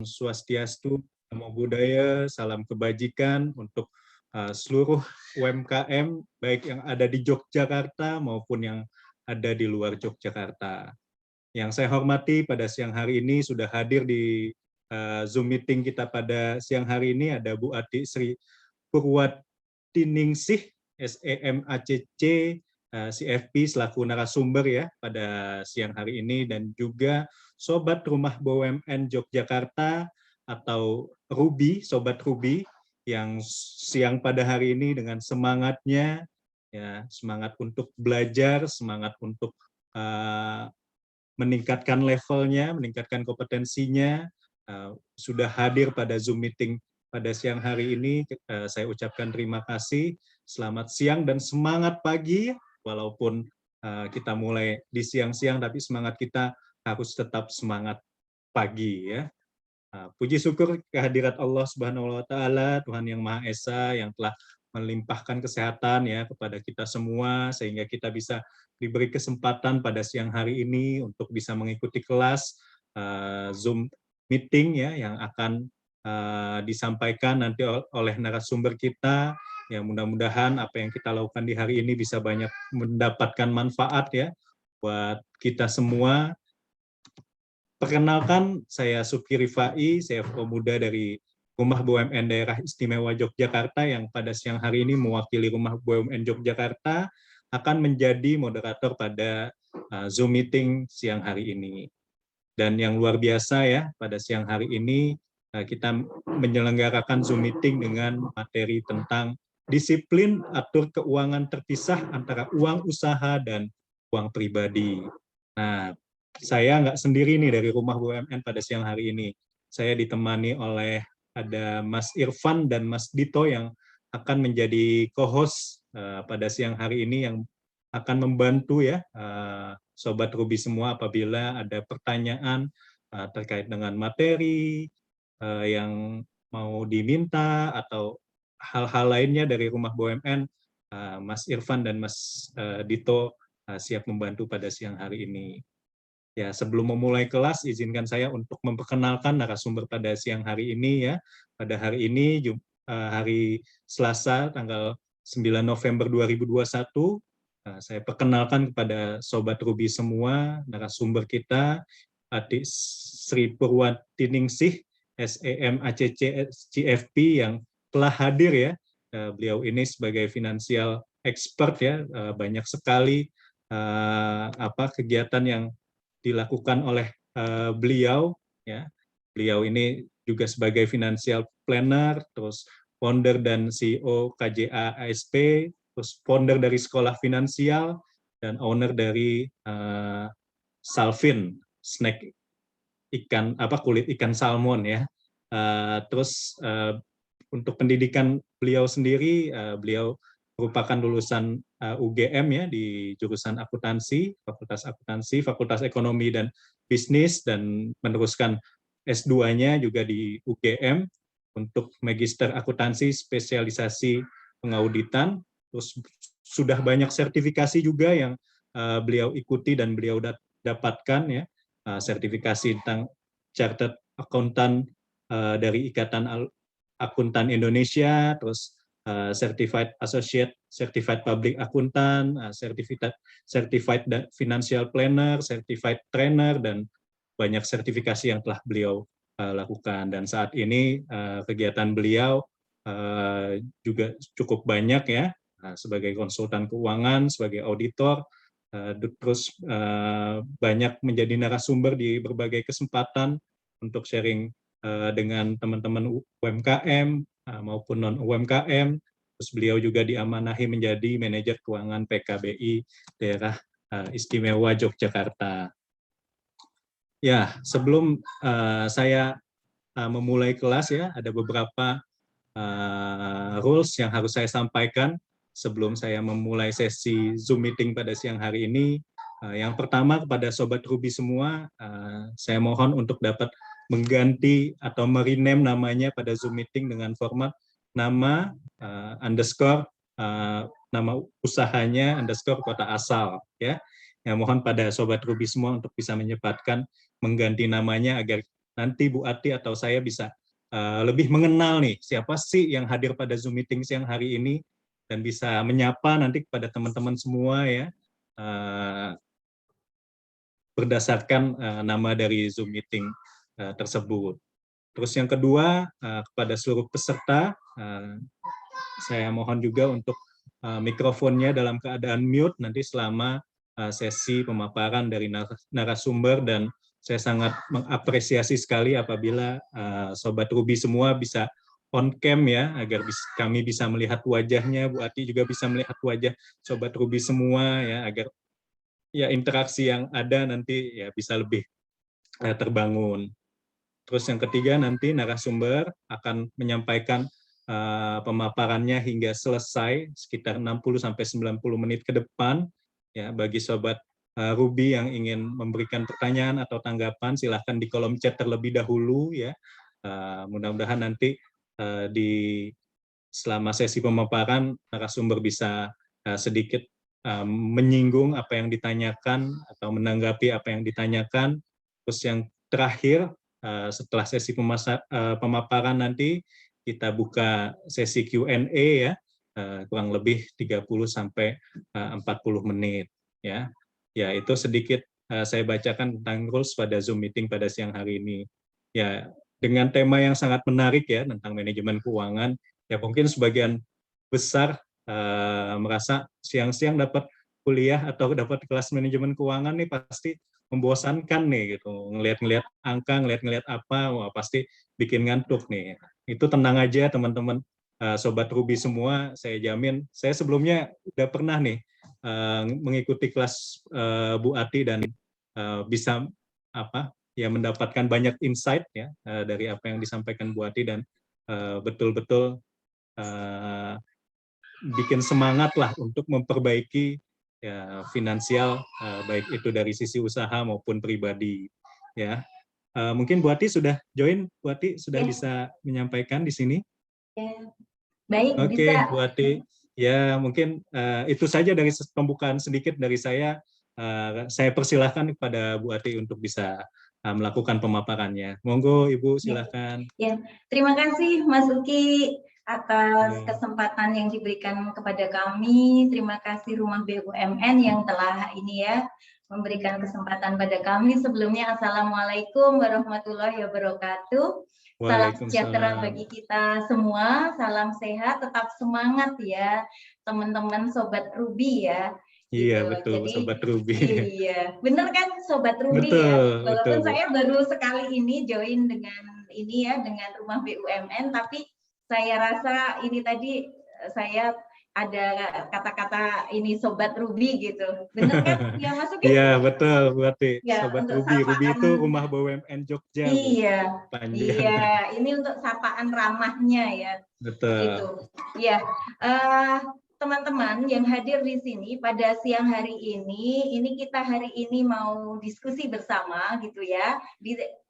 Swastiastu, Namo Buddhaya, salam kebajikan untuk seluruh UMKM, baik yang ada di Yogyakarta maupun yang ada di luar Yogyakarta. Yang saya hormati pada siang hari ini sudah hadir di Zoom meeting kita pada siang hari ini ada Bu Ati Sri Purwatiningsih, SEMACC, CFP selaku narasumber ya pada siang hari ini, dan juga Sobat Rumah BUMN Yogyakarta atau Ruby, Sobat Ruby yang siang pada hari ini dengan semangatnya, ya semangat untuk belajar, semangat untuk meningkatkan levelnya, meningkatkan kompetensinya, sudah hadir pada Zoom meeting pada siang hari ini. Saya ucapkan terima kasih, selamat siang dan semangat pagi, walaupun kita mulai di siang-siang, tapi semangat kita harus tetap semangat pagi ya. Puji syukur kehadirat Allah Subhanahu wa taala, Tuhan yang Maha Esa yang telah melimpahkan kesehatan ya kepada kita semua sehingga kita bisa diberi kesempatan pada siang hari ini untuk bisa mengikuti kelas Zoom meeting ya yang akan disampaikan nanti oleh narasumber kita. Ya mudah-mudahan apa yang kita lakukan di hari ini bisa banyak mendapatkan manfaat ya buat kita semua. Perkenalkan, saya Suki Rifai, CFO Muda dari Rumah BUMN Daerah Istimewa Yogyakarta yang pada siang hari ini mewakili Rumah BUMN Yogyakarta akan menjadi moderator pada Zoom meeting siang hari ini. Dan yang luar biasa ya, pada siang hari ini kita menyelenggarakan Zoom meeting dengan materi tentang disiplin atur keuangan terpisah antara uang usaha dan uang pribadi. Nah, saya nggak sendiri nih dari Rumah BUMN pada siang hari ini. Saya ditemani oleh ada Mas Irfan dan Mas Dito yang akan menjadi co-host pada siang hari ini yang akan membantu ya Sobat Ruby semua apabila ada pertanyaan terkait dengan materi yang mau diminta atau hal-hal lainnya dari Rumah BUMN, Mas Irfan dan Mas Dito siap membantu pada siang hari ini. Ya, sebelum memulai kelas, izinkan saya untuk memperkenalkan narasumber pada siang hari ini ya. Pada hari ini, hari Selasa, tanggal 9 November 2021, saya perkenalkan kepada Sobat Ruby semua, narasumber kita, Ati Sri Purwatiningsih, SEMACC CFP yang telah hadir ya. Beliau ini sebagai financial expert ya, banyak sekali kegiatan yang dilakukan oleh beliau ya. Beliau ini juga sebagai financial planner, terus founder dan CEO KJA ASP, terus founder dari Sekolah Finansial dan owner dari Salvin snack ikan kulit ikan salmon ya. Terus untuk pendidikan beliau sendiri, beliau merupakan lulusan UGM ya di jurusan akuntansi, Fakultas Ekonomi dan Bisnis, dan meneruskan S2-nya juga di UGM untuk Magister Akuntansi spesialisasi pengauditan. Terus sudah banyak sertifikasi juga yang beliau ikuti dan beliau dapatkan ya, sertifikasi tentang Chartered Accountant dari Ikatan Akuntan Indonesia, terus Certified Associate, Certified Public Accountant, Certified Financial Planner, Certified Trainer, dan banyak sertifikasi yang telah beliau lakukan. Dan saat ini kegiatan beliau juga cukup banyak ya, sebagai konsultan keuangan, sebagai auditor, terus banyak menjadi narasumber di berbagai kesempatan untuk sharing dengan teman-teman UMKM maupun non-UMKM. Terus beliau juga diamanahi menjadi manajer keuangan PKBI Daerah Istimewa Yogyakarta. Ya, sebelum saya memulai kelas ya, ada beberapa rules yang harus saya sampaikan sebelum saya memulai sesi Zoom meeting pada siang hari ini. Yang pertama, kepada Sobat Ruby semua, saya mohon untuk dapat mengganti atau merename namanya pada Zoom meeting dengan format nama underscore nama usahanya underscore kota asal ya. Yang mohon pada Sobat Ruby semua untuk bisa menyempatkan mengganti namanya agar nanti Bu Ati atau saya bisa lebih mengenal nih siapa sih yang hadir pada Zoom meeting siang hari ini, dan bisa menyapa nanti kepada teman-teman semua ya, berdasarkan nama dari Zoom meeting tersebut. Terus yang kedua, kepada seluruh peserta, saya mohon juga untuk mikrofonnya dalam keadaan mute nanti selama sesi pemaparan dari narasumber, dan saya sangat mengapresiasi sekali apabila Sobat Ruby semua bisa on cam ya, agar kami bisa melihat wajahnya, Bu Ati juga bisa melihat wajah Sobat Ruby semua ya, agar ya interaksi yang ada nanti ya bisa lebih terbangun. Terus yang ketiga, nanti narasumber akan menyampaikan pemaparannya hingga selesai sekitar 60-90 menit ke depan. Ya, bagi Sobat Ruby yang ingin memberikan pertanyaan atau tanggapan, silahkan di kolom chat terlebih dahulu ya. Mudah-mudahan nanti selama sesi pemaparan narasumber bisa sedikit menyinggung apa yang ditanyakan atau menanggapi apa yang ditanyakan. Terus yang terakhir, setelah sesi pemaparan nanti kita buka sesi Q&A ya, kurang lebih 30-40 menit ya. Ya, itu sedikit saya bacakan tentang rules pada Zoom meeting pada siang hari ini. Ya, dengan tema yang sangat menarik ya tentang manajemen keuangan, ya mungkin sebagian besar merasa siang-siang dapat kuliah atau dapat kelas manajemen keuangan nih pasti membosankan nih gitu, ngelihat-ngelihat angka, ngelihat-ngelihat apa, wah pasti bikin ngantuk nih. Itu tenang aja teman-teman, Sobat Ruby semua, saya jamin, saya sebelumnya udah pernah nih mengikuti kelas Bu Ati dan bisa ya mendapatkan banyak insight ya dari apa yang disampaikan Bu Ati, dan betul-betul bikin semangat lah untuk memperbaiki ya finansial, baik itu dari sisi usaha maupun pribadi ya. Mungkin Bu Ati sudah join, Bu Ati sudah bisa menyampaikan di sini. Baik, Oke, bisa. Bu Ati, ya mungkin itu saja dari pembukaan sedikit dari saya. Saya persilahkan kepada Bu Ati untuk bisa melakukan pemaparannya. Monggo Ibu, silakan. Ya, terima kasih Mas Uki atas kesempatan yang diberikan kepada kami. Terima kasih Rumah BUMN yang telah ini ya memberikan kesempatan pada kami. Sebelumnya Assalamualaikum warahmatullahi wabarakatuh. Salam sejahtera bagi kita semua, salam sehat, tetap semangat ya teman-teman Sobat Ruby ya. Iya, Gitu. betul, Jadi, Sobat Ruby. Iya, benar kan Sobat Ruby betul, ya. Walaupun betul. saya baru sekali ini join dengan ini ya, dengan Rumah BUMN, tapi saya rasa ini tadi saya ada kata-kata ini Sobat Ruby gitu. Benar kan ya Mas Uki? Iya, betul berarti. Ya, Sobat untuk Ruby. Ruby sapaan. itu Rumah BUMN Jogja, Bu. Iya, Panjang. iya. Ini untuk sapaan ramahnya ya. Betul. Gitu. Ya, teman-teman yang hadir di sini pada siang hari ini kita hari ini mau diskusi bersama gitu ya.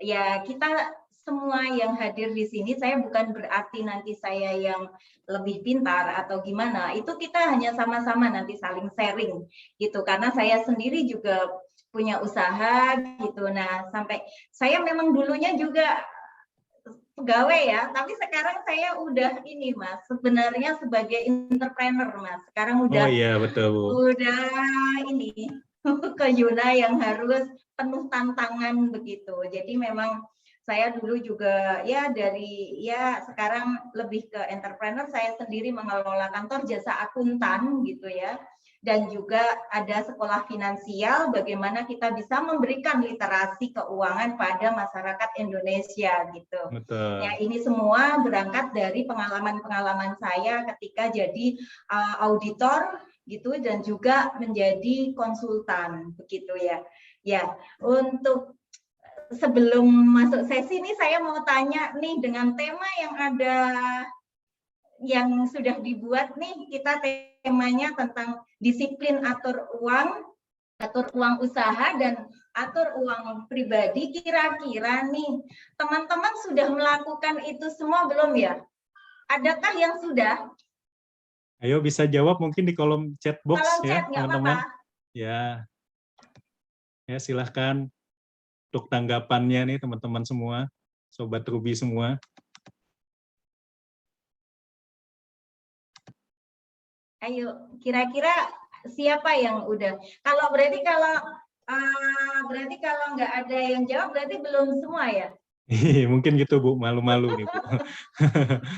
Ya, kita semua yang hadir di sini, saya bukan berarti nanti saya yang lebih pintar atau gimana. Itu kita hanya sama-sama nanti saling sharing gitu. Karena saya sendiri juga punya usaha gitu. Nah, sampai saya memang dulunya juga pegawai ya, tapi sekarang saya udah ini Mas, sebenarnya sebagai entrepreneur Mas. Sekarang udah, oh iya betul Bu. Udah ini ke Yuna yang harus penuh tantangan begitu. Jadi memang saya dulu juga ya dari ya sekarang lebih ke entrepreneur, saya sendiri mengelola kantor jasa akuntan gitu ya. Dan juga ada sekolah finansial, bagaimana kita bisa memberikan literasi keuangan pada masyarakat Indonesia gitu. Betul. Ya, ini semua berangkat dari pengalaman-pengalaman saya ketika jadi auditor gitu dan juga menjadi konsultan begitu ya. Ya, untuk sebelum masuk sesi ini saya mau tanya nih dengan tema yang ada yang sudah dibuat nih, kita temanya tentang disiplin atur uang usaha dan atur uang pribadi. Kira-kira nih teman-teman sudah melakukan itu semua belum ya? Adakah yang sudah? Ayo bisa jawab mungkin di kolom chat box ya teman-teman. Ya silahkan untuk tanggapannya nih teman-teman semua. Sobat Ruby semua. Ayo, kira-kira siapa yang udah? Berarti kalau nggak ada yang jawab, berarti belum semua ya? Mungkin gitu Bu, malu-malu nih Bu.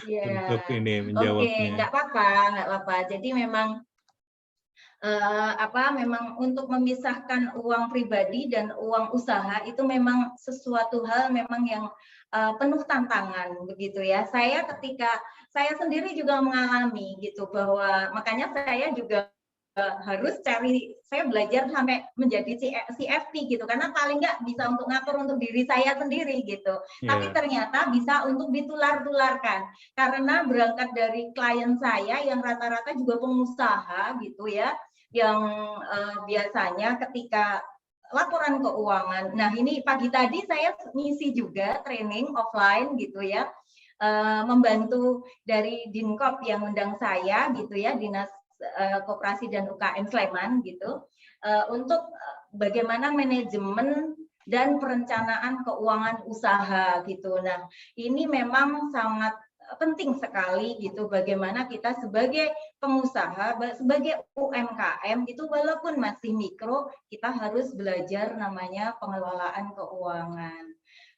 Iya, Untuk ini oke, menjawabnya. nggak apa-apa. Jadi memang memang untuk memisahkan uang pribadi dan uang usaha itu memang sesuatu hal memang yang penuh tantangan begitu ya. Ketika saya sendiri juga mengalami gitu, bahwa makanya saya juga saya belajar sampai menjadi CFP gitu, karena paling nggak bisa untuk ngatur untuk diri saya sendiri gitu. Tapi ternyata bisa untuk ditular-tularkan, karena berangkat dari klien saya yang rata-rata juga pengusaha gitu ya, yang biasanya ketika laporan keuangan. Nah, ini pagi tadi saya ngisi juga training offline gitu ya, membantu dari Dinkop yang undang saya gitu ya, Dinas Koperasi dan UKM Sleman gitu, untuk bagaimana manajemen dan perencanaan keuangan usaha gitu. Nah, ini memang sangat penting sekali gitu, bagaimana kita sebagai pengusaha, sebagai UMKM itu walaupun masih mikro, kita harus belajar namanya pengelolaan keuangan.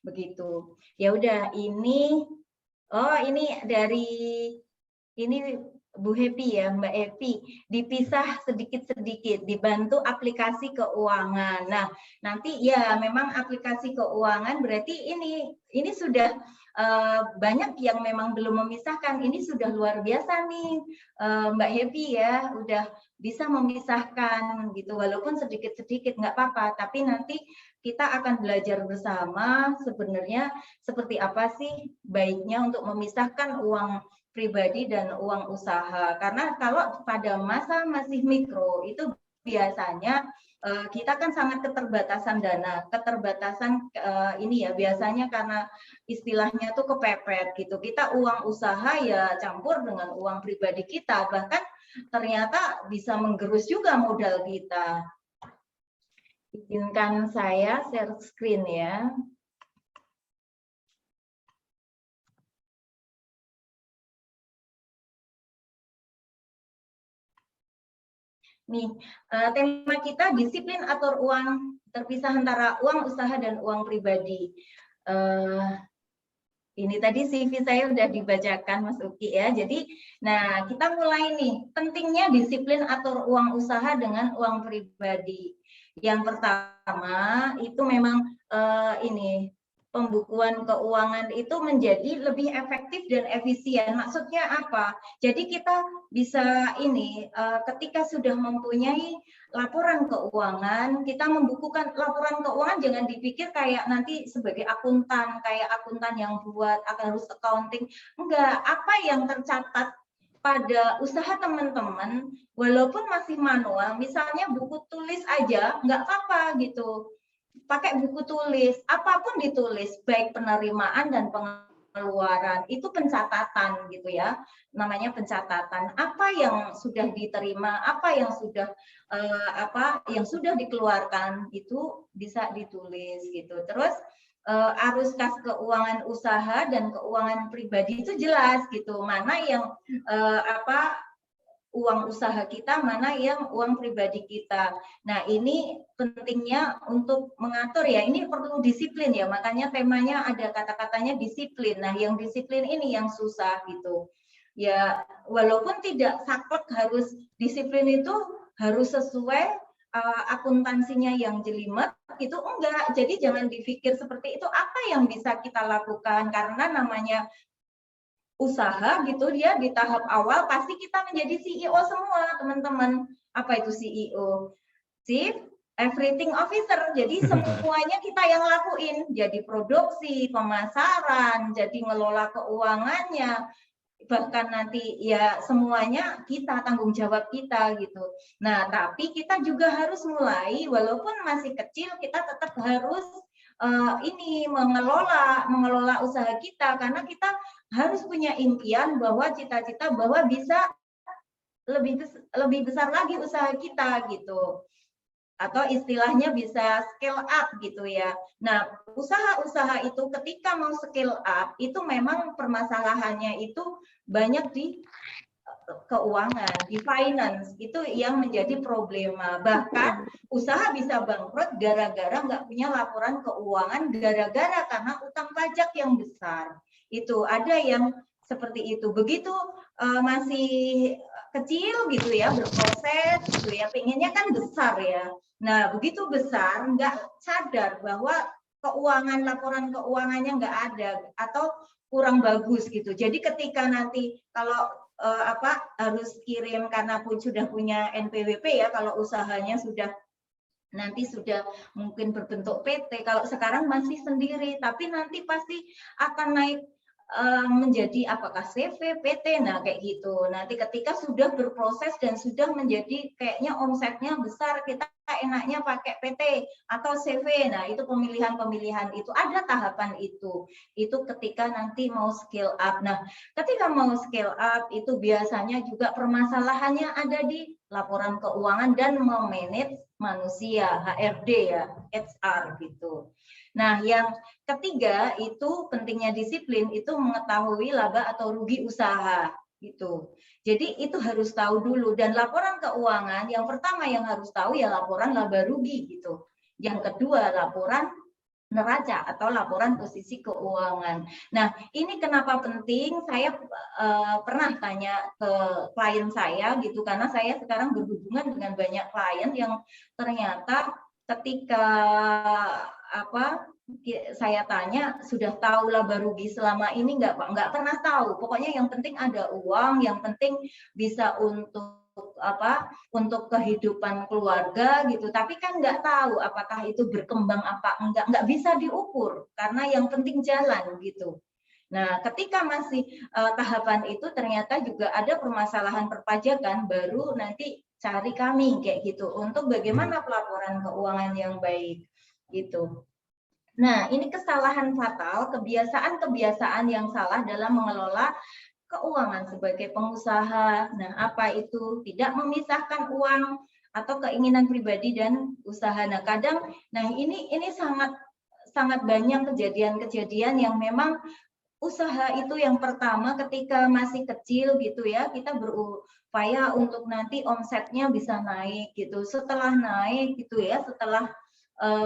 Begitu. Ya udah, ini Bu Happy ya, Mbak Evi, dipisah sedikit-sedikit, dibantu aplikasi keuangan. Nah, nanti ya memang aplikasi keuangan berarti ini sudah banyak yang memang belum memisahkan. Ini sudah luar biasa nih, Mbak Happy ya, udah bisa memisahkan gitu, walaupun sedikit-sedikit nggak apa-apa, tapi nanti kita akan belajar bersama sebenarnya seperti apa sih baiknya untuk memisahkan uang pribadi dan uang usaha. Karena kalau pada masa masih mikro itu biasanya kita kan sangat keterbatasan dana, keterbatasan ini ya biasanya karena istilahnya tuh kepepet gitu. Kita uang usaha ya campur dengan uang pribadi kita, bahkan ternyata bisa menggerus juga modal kita. Izinkan saya share screen ya. Nih, tema kita disiplin atur uang terpisah antara uang usaha dan uang pribadi. Ini tadi CV saya udah dibacakan Mas Uki ya. Jadi, nah kita mulai nih, pentingnya disiplin atur uang usaha dengan uang pribadi. Yang pertama itu memang ini pembukuan keuangan itu menjadi lebih efektif dan efisien. Maksudnya apa? Jadi kita bisa ketika sudah mempunyai laporan keuangan, kita membukukan laporan keuangan, jangan dipikir kayak nanti sebagai akuntan, kayak akuntan yang buat harus accounting. Enggak, apa yang tercatat pada usaha teman-teman, walaupun masih manual, misalnya buku tulis aja, nggak apa-apa gitu. Pakai buku tulis, apapun ditulis, baik penerimaan dan pengeluaran, itu pencatatan gitu ya, namanya pencatatan. Apa yang sudah diterima, apa yang sudah dikeluarkan itu bisa ditulis gitu. Terus arus kas keuangan usaha dan keuangan pribadi itu jelas gitu, mana yang uang usaha kita, mana yang uang pribadi kita. Nah, ini pentingnya untuk mengatur ya, ini perlu disiplin ya, makanya temanya ada kata-katanya disiplin. Nah, yang disiplin ini yang susah gitu. Ya, walaupun tidak saklek harus disiplin itu harus sesuai akuntansinya yang jelimet, itu enggak. Jadi jangan dipikir seperti itu, apa yang bisa kita lakukan, karena namanya usaha gitu, dia di tahap awal pasti kita menjadi CEO semua teman-teman. Apa itu CEO? Chief Everything Officer. Jadi semuanya kita yang lakuin, jadi produksi, pemasaran, jadi ngelola keuangannya, bahkan nanti ya semuanya kita, tanggung jawab kita gitu. Nah, tapi kita juga harus mulai, walaupun masih kecil, kita tetap harus mengelola usaha kita, karena kita harus punya impian bahwa cita-cita bahwa bisa lebih besar lagi usaha kita gitu. atau istilahnya bisa scale up gitu ya. Nah, usaha-usaha itu ketika mau scale up itu memang permasalahannya itu banyak di keuangan, di finance, itu yang menjadi problema. Bahkan usaha bisa bangkrut gara-gara nggak punya laporan keuangan, gara-gara karena utang pajak yang besar. Itu ada yang seperti itu. Begitu masih kecil gitu ya, berproses gitu ya, pengennya kan besar ya. Nah, begitu besar nggak sadar bahwa keuangan, laporan keuangannya nggak ada atau kurang bagus gitu. Jadi ketika nanti kalau harus kirim karena pun sudah punya NPWP ya, kalau usahanya sudah nanti sudah mungkin berbentuk PT, kalau sekarang masih sendiri, tapi nanti pasti akan naik menjadi apakah CV, PT, nah kayak gitu. Nanti ketika sudah berproses dan sudah menjadi kayaknya omsetnya besar, kita enaknya pakai PT atau CV. Nah, itu pemilihan-pemilihan itu ada tahapan itu. Itu ketika nanti mau scale up. Nah, ketika mau scale up itu biasanya juga permasalahannya ada di laporan keuangan dan memanage manusia, HRD ya, HR gitu. Nah, yang ketiga itu pentingnya disiplin itu mengetahui laba atau rugi usaha gitu. Jadi itu harus tahu dulu, dan laporan keuangan yang pertama yang harus tahu ya laporan laba rugi gitu. Yang kedua laporan neraca atau laporan posisi keuangan. Nah, ini kenapa penting? Saya pernah tanya ke klien saya gitu, karena saya sekarang berhubungan dengan banyak klien yang ternyata ketika saya tanya sudah tahu laba rugi selama ini nggak pernah tahu. Pokoknya yang penting ada uang, yang penting bisa untuk kehidupan keluarga gitu, tapi kan nggak tahu apakah itu berkembang apa nggak bisa diukur karena yang penting jalan gitu. Nah, ketika masih tahapan itu ternyata juga ada permasalahan perpajakan, baru nanti cari kami kayak gitu untuk bagaimana pelaporan keuangan yang baik gitu. Nah, ini kesalahan fatal, kebiasaan-kebiasaan yang salah dalam mengelola keuangan sebagai pengusaha. Nah, apa itu? Tidak memisahkan uang atau keinginan pribadi dan usaha. Nah, kadang ini sangat sangat banyak kejadian-kejadian yang memang usaha itu yang pertama ketika masih kecil gitu ya, kita berupaya untuk nanti omsetnya bisa naik gitu. Setelah naik gitu ya, setelah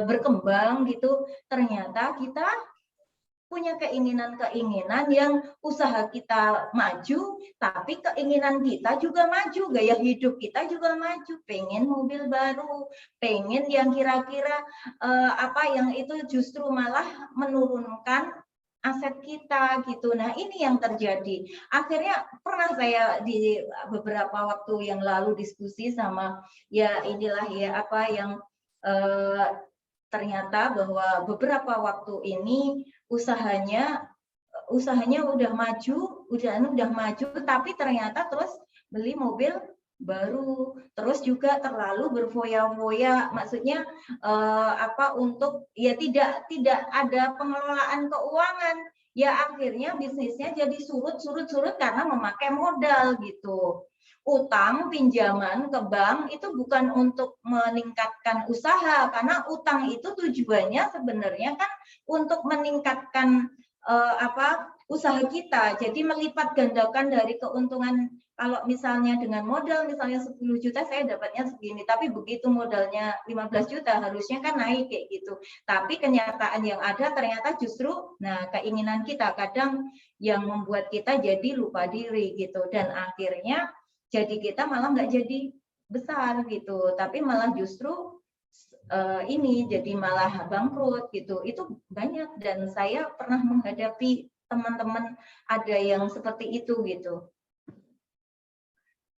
berkembang gitu, ternyata kita punya keinginan-keinginan yang usaha kita maju, tapi keinginan kita juga maju, gaya hidup kita juga maju, pengen mobil baru, pengen yang kira-kira yang itu justru malah menurunkan aset kita gitu. Nah, ini yang terjadi. Akhirnya pernah saya di beberapa waktu yang lalu diskusi sama ya inilah ya yang ternyata bahwa beberapa waktu ini usahanya udah maju, tapi ternyata terus beli mobil baru, terus juga terlalu berfoya-foya, maksudnya untuk ya tidak ada pengelolaan keuangan, ya akhirnya bisnisnya jadi surut karena memakai modal gitu. Utang pinjaman ke bank itu bukan untuk meningkatkan usaha, karena utang itu tujuannya sebenarnya kan untuk meningkatkan usaha kita. Jadi melipat gandakan dari keuntungan. Kalau misalnya dengan modal misalnya 10 juta saya dapatnya segini, tapi begitu modalnya 15 juta harusnya kan naik kayak gitu. Tapi kenyataan yang ada ternyata justru keinginan kita kadang yang membuat kita jadi lupa diri gitu, dan akhirnya jadi kita malah nggak jadi besar gitu, tapi malah justru ini jadi malah bangkrut gitu. Itu banyak, dan saya pernah menghadapi teman-teman ada yang seperti itu gitu.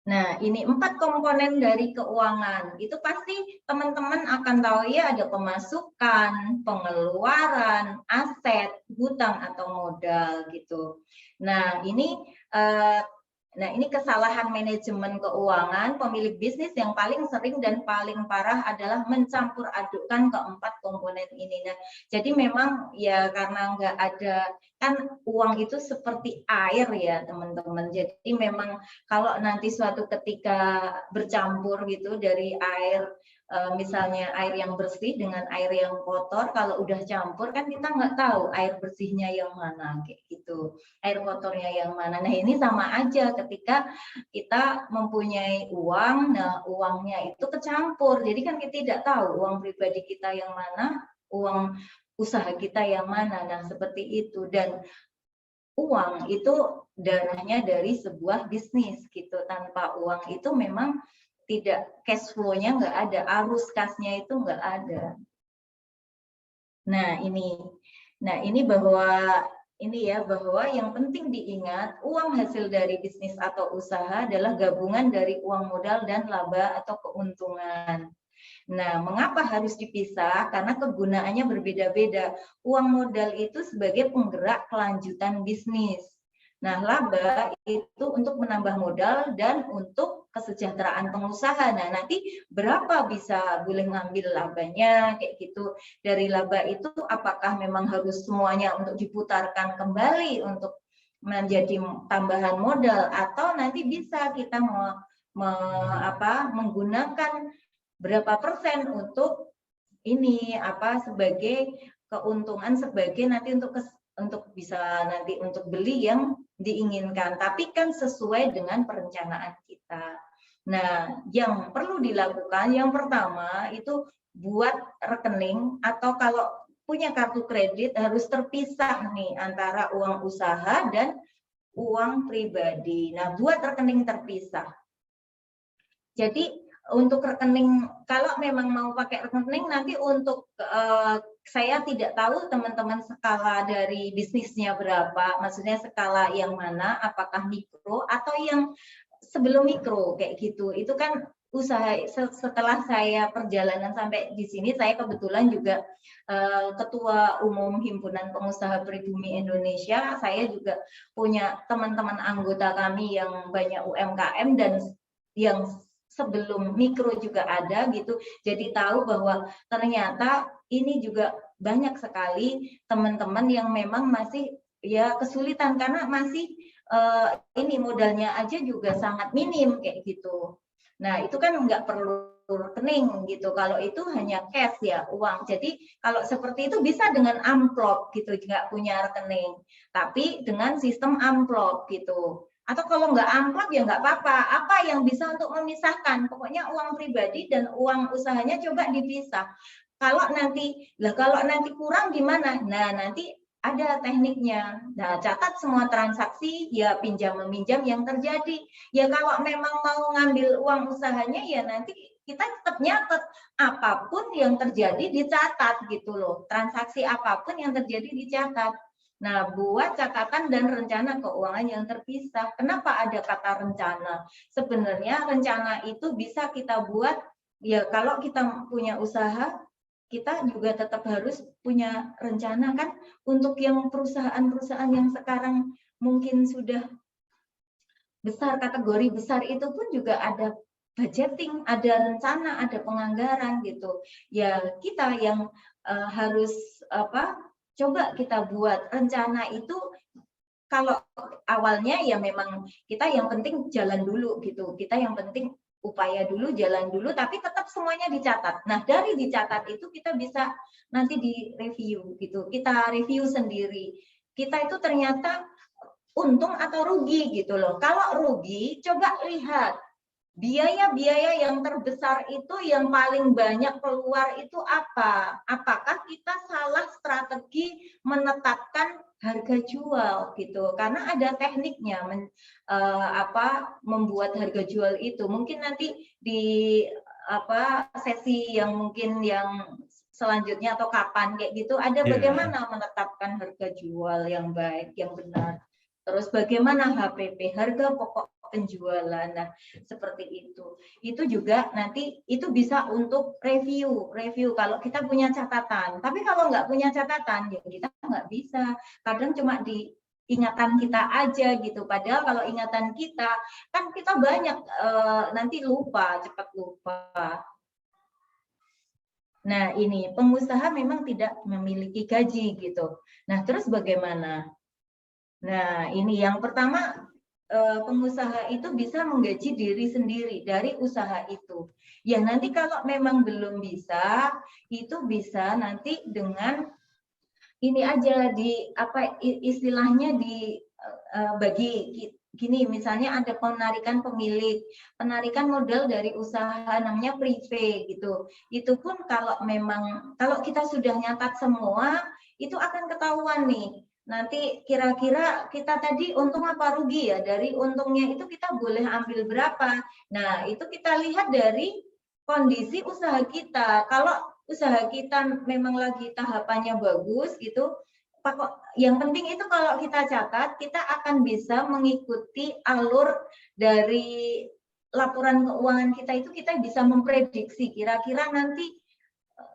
Nah, ini 4 komponen dari keuangan. Itu pasti teman-teman akan tahu ya, ada pemasukan, pengeluaran, aset, hutang atau modal gitu. Nah, ini kesalahan manajemen keuangan pemilik bisnis yang paling sering dan paling parah adalah mencampur adukkan keempat komponen ini. Nah, jadi memang ya karena nggak ada, kan uang itu seperti air ya teman-teman. Jadi memang kalau nanti suatu ketika bercampur gitu dari air misalnya air yang bersih dengan air yang kotor, kalau udah campur kan kita nggak tahu air bersihnya yang mana kayak gitu, air kotornya yang mana. Nah ini sama aja ketika kita mempunyai uang, nah uangnya itu kecampur, jadi kan kita tidak tahu uang pribadi kita yang mana, uang usaha kita yang mana. Nah seperti itu, dan uang itu dananya dari sebuah bisnis gitu. Tanpa uang itu memang tidak, cash flow-nya nggak ada, arus kasnya itu nggak ada. Nah ini bahwa yang penting diingat, uang hasil dari bisnis atau usaha adalah gabungan dari uang modal dan laba atau keuntungan. Nah, mengapa harus dipisah? Karena kegunaannya berbeda-beda. Uang modal itu sebagai penggerak kelanjutan bisnis. Nah, laba itu untuk menambah modal dan untuk kesejahteraan pengusaha. Nah, nanti berapa bisa boleh ngambil labanya, kayak gitu. Dari laba itu apakah memang harus semuanya untuk diputarkan kembali untuk menjadi tambahan modal, atau nanti bisa kita menggunakan berapa persen untuk ini sebagai keuntungan, sebagai nanti untuk bisa nanti untuk beli yang diinginkan, tapi kan sesuai dengan perencanaan kita. Nah, yang perlu dilakukan yang pertama itu buat rekening, atau kalau punya kartu kredit harus terpisah nih antara uang usaha dan uang pribadi. Nah, buat rekening terpisah. Jadi untuk rekening, kalau memang mau pakai rekening nanti untuk saya tidak tahu teman-teman skala dari bisnisnya berapa, maksudnya skala yang mana, apakah mikro atau yang sebelum mikro kayak gitu. Itu kan usaha. Setelah saya perjalanan sampai di sini, saya kebetulan juga Ketua Umum Himpunan Pengusaha Pribumi Indonesia. Saya juga punya teman-teman anggota kami yang banyak UMKM dan yang sebelum mikro juga ada gitu. Jadi tahu bahwa ternyata ini juga banyak sekali teman-teman yang memang masih ya kesulitan karena masih ini modalnya aja juga sangat minim kayak gitu. Nah, itu kan nggak perlu rekening gitu. Kalau itu hanya cash ya, uang. Jadi kalau seperti itu bisa dengan amplop gitu, nggak punya rekening. Tapi dengan sistem amplop gitu. Atau kalau nggak amplop ya nggak apa-apa. Apa yang bisa untuk memisahkan? Pokoknya uang pribadi dan uang usahanya coba dipisah. Kalau nanti kurang gimana? Nah, nanti ada tekniknya. Nah, catat semua transaksi ya pinjam meminjam yang terjadi. Ya kalau memang mau ngambil uang usahanya ya nanti kita tetap nyatet apapun yang terjadi dicatat gitu loh. Transaksi apapun yang terjadi dicatat. Nah, buat catatan dan rencana keuangan yang terpisah. Kenapa ada kata rencana? Sebenarnya rencana itu bisa kita buat, ya kalau kita punya usaha, kita juga tetap harus punya rencana kan. Untuk yang perusahaan-perusahaan yang sekarang mungkin sudah besar, kategori besar, itu pun juga ada budgeting, ada rencana, ada penganggaran gitu. Ya kita yang harus coba kita buat rencana itu. Kalau awalnya ya memang kita yang penting jalan dulu gitu, kita yang penting upaya dulu, jalan dulu, tapi tetap semuanya dicatat. Nah, dari dicatat itu kita bisa nanti di-review gitu, kita review sendiri. Kita itu ternyata untung atau rugi gitu loh. Kalau rugi, coba lihat biaya-biaya yang terbesar itu yang paling banyak keluar itu apa? Apakah kita salah strategi menetapkan harga jual gitu? Karena ada tekniknya membuat harga jual itu. Mungkin nanti di sesi yang mungkin yang selanjutnya atau kapan kayak gitu ada bagaimana menetapkan harga jual yang baik, yang benar. Terus bagaimana HPP, harga pokok penjualan. Nah, seperti itu. Itu juga nanti itu bisa untuk review kalau kita punya catatan. Tapi kalau nggak punya catatan, ya kita nggak bisa. Kadang cuma di ingatan kita aja gitu. Padahal kalau ingatan kita, kan kita banyak nanti lupa, cepat lupa. Nah, ini pengusaha memang tidak memiliki gaji gitu. Nah, terus bagaimana? Nah, ini yang pertama pengusaha itu bisa menggaji diri sendiri dari usaha itu. Ya nanti kalau memang belum bisa, itu bisa nanti dengan ini aja di apa istilahnya di bagi gini, misalnya ada penarikan pemilik, penarikan modal dari usaha namanya prive gitu. Itu pun kalau memang kalau kita sudah nyatat semua, itu akan ketahuan nih. Nanti kira-kira kita tadi untung apa rugi ya, dari untungnya itu kita boleh ambil berapa. Nah, itu kita lihat dari kondisi usaha kita. Kalau usaha kita memang lagi tahapannya bagus gitu, yang penting itu kalau kita catat, kita akan bisa mengikuti alur dari laporan keuangan kita itu, kita bisa memprediksi kira-kira nanti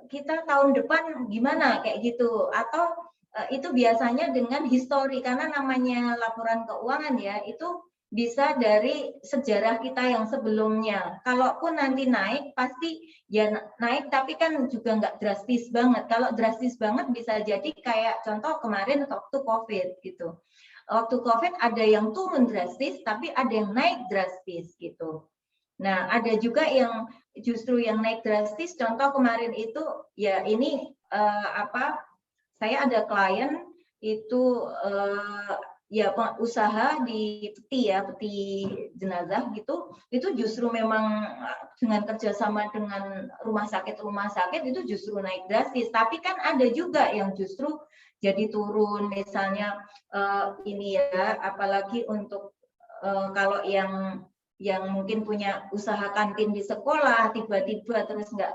kita tahun depan gimana kayak gitu, atau itu biasanya dengan histori, karena namanya laporan keuangan ya, itu bisa dari sejarah kita yang sebelumnya. Kalaupun nanti naik, pasti ya naik, tapi kan juga nggak drastis banget. Kalau drastis banget bisa jadi kayak contoh kemarin waktu COVID gitu. Waktu COVID ada yang turun drastis, tapi ada yang naik drastis gitu. Nah, ada juga yang justru yang naik drastis. Contoh kemarin itu ya ini saya ada klien itu ya usaha di peti jenazah gitu, itu justru memang dengan kerjasama dengan rumah sakit itu justru naik drastis. Tapi kan ada juga yang justru jadi turun, misalnya ini ya, apalagi untuk kalau yang mungkin punya usaha kantin di sekolah, tiba-tiba terus nggak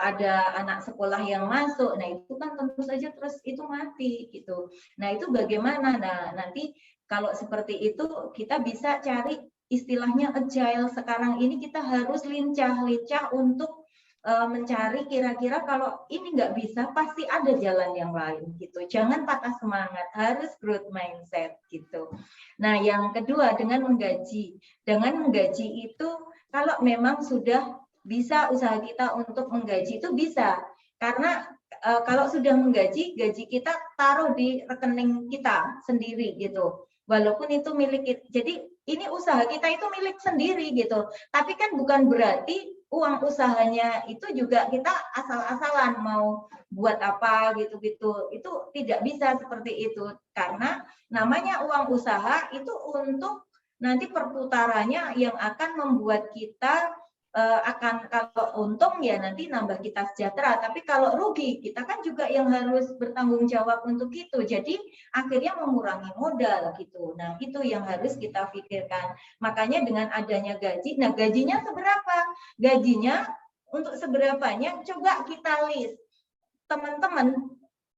ada anak sekolah yang masuk, nah itu kan tentu saja terus itu mati gitu. Nah itu bagaimana? Nah nanti kalau seperti itu kita bisa cari istilahnya agile. Sekarang ini kita harus lincah-lincah untuk mencari kira-kira kalau ini nggak bisa pasti ada jalan yang lain gitu. Jangan patah semangat, harus growth mindset gitu. Nah yang kedua dengan menggaji. Dengan menggaji itu kalau memang sudah bisa usaha kita untuk menggaji itu bisa, karena kalau sudah menggaji, gaji kita taruh di rekening kita sendiri gitu, walaupun itu milik kita. Jadi ini usaha kita itu milik sendiri gitu, tapi kan bukan berarti uang usahanya itu juga kita asal-asalan mau buat apa gitu-gitu, itu tidak bisa seperti itu, karena namanya uang usaha itu untuk nanti perputarannya yang akan membuat kita akan, kalau untung ya nanti nambah kita sejahtera, tapi kalau rugi kita kan juga yang harus bertanggung jawab untuk itu, jadi akhirnya mengurangi modal gitu. Nah itu yang harus kita pikirkan. Makanya dengan adanya gaji, nah gajinya seberapa? Gajinya untuk seberapanya coba kita list, teman-teman.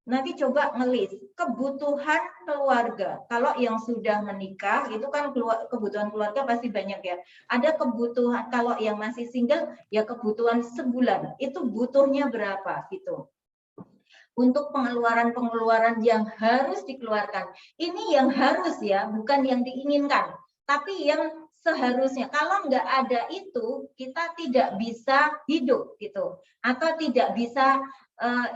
Nanti coba ngelis kebutuhan keluarga. Kalau yang sudah menikah itu kan kebutuhan keluarga pasti banyak ya. Ada kebutuhan, kalau yang masih single ya kebutuhan sebulan itu butuhnya berapa gitu. Untuk pengeluaran-pengeluaran yang harus dikeluarkan. Ini yang harus ya, bukan yang diinginkan. Tapi yang seharusnya. Kalau nggak ada itu, kita tidak bisa hidup gitu. Atau tidak bisa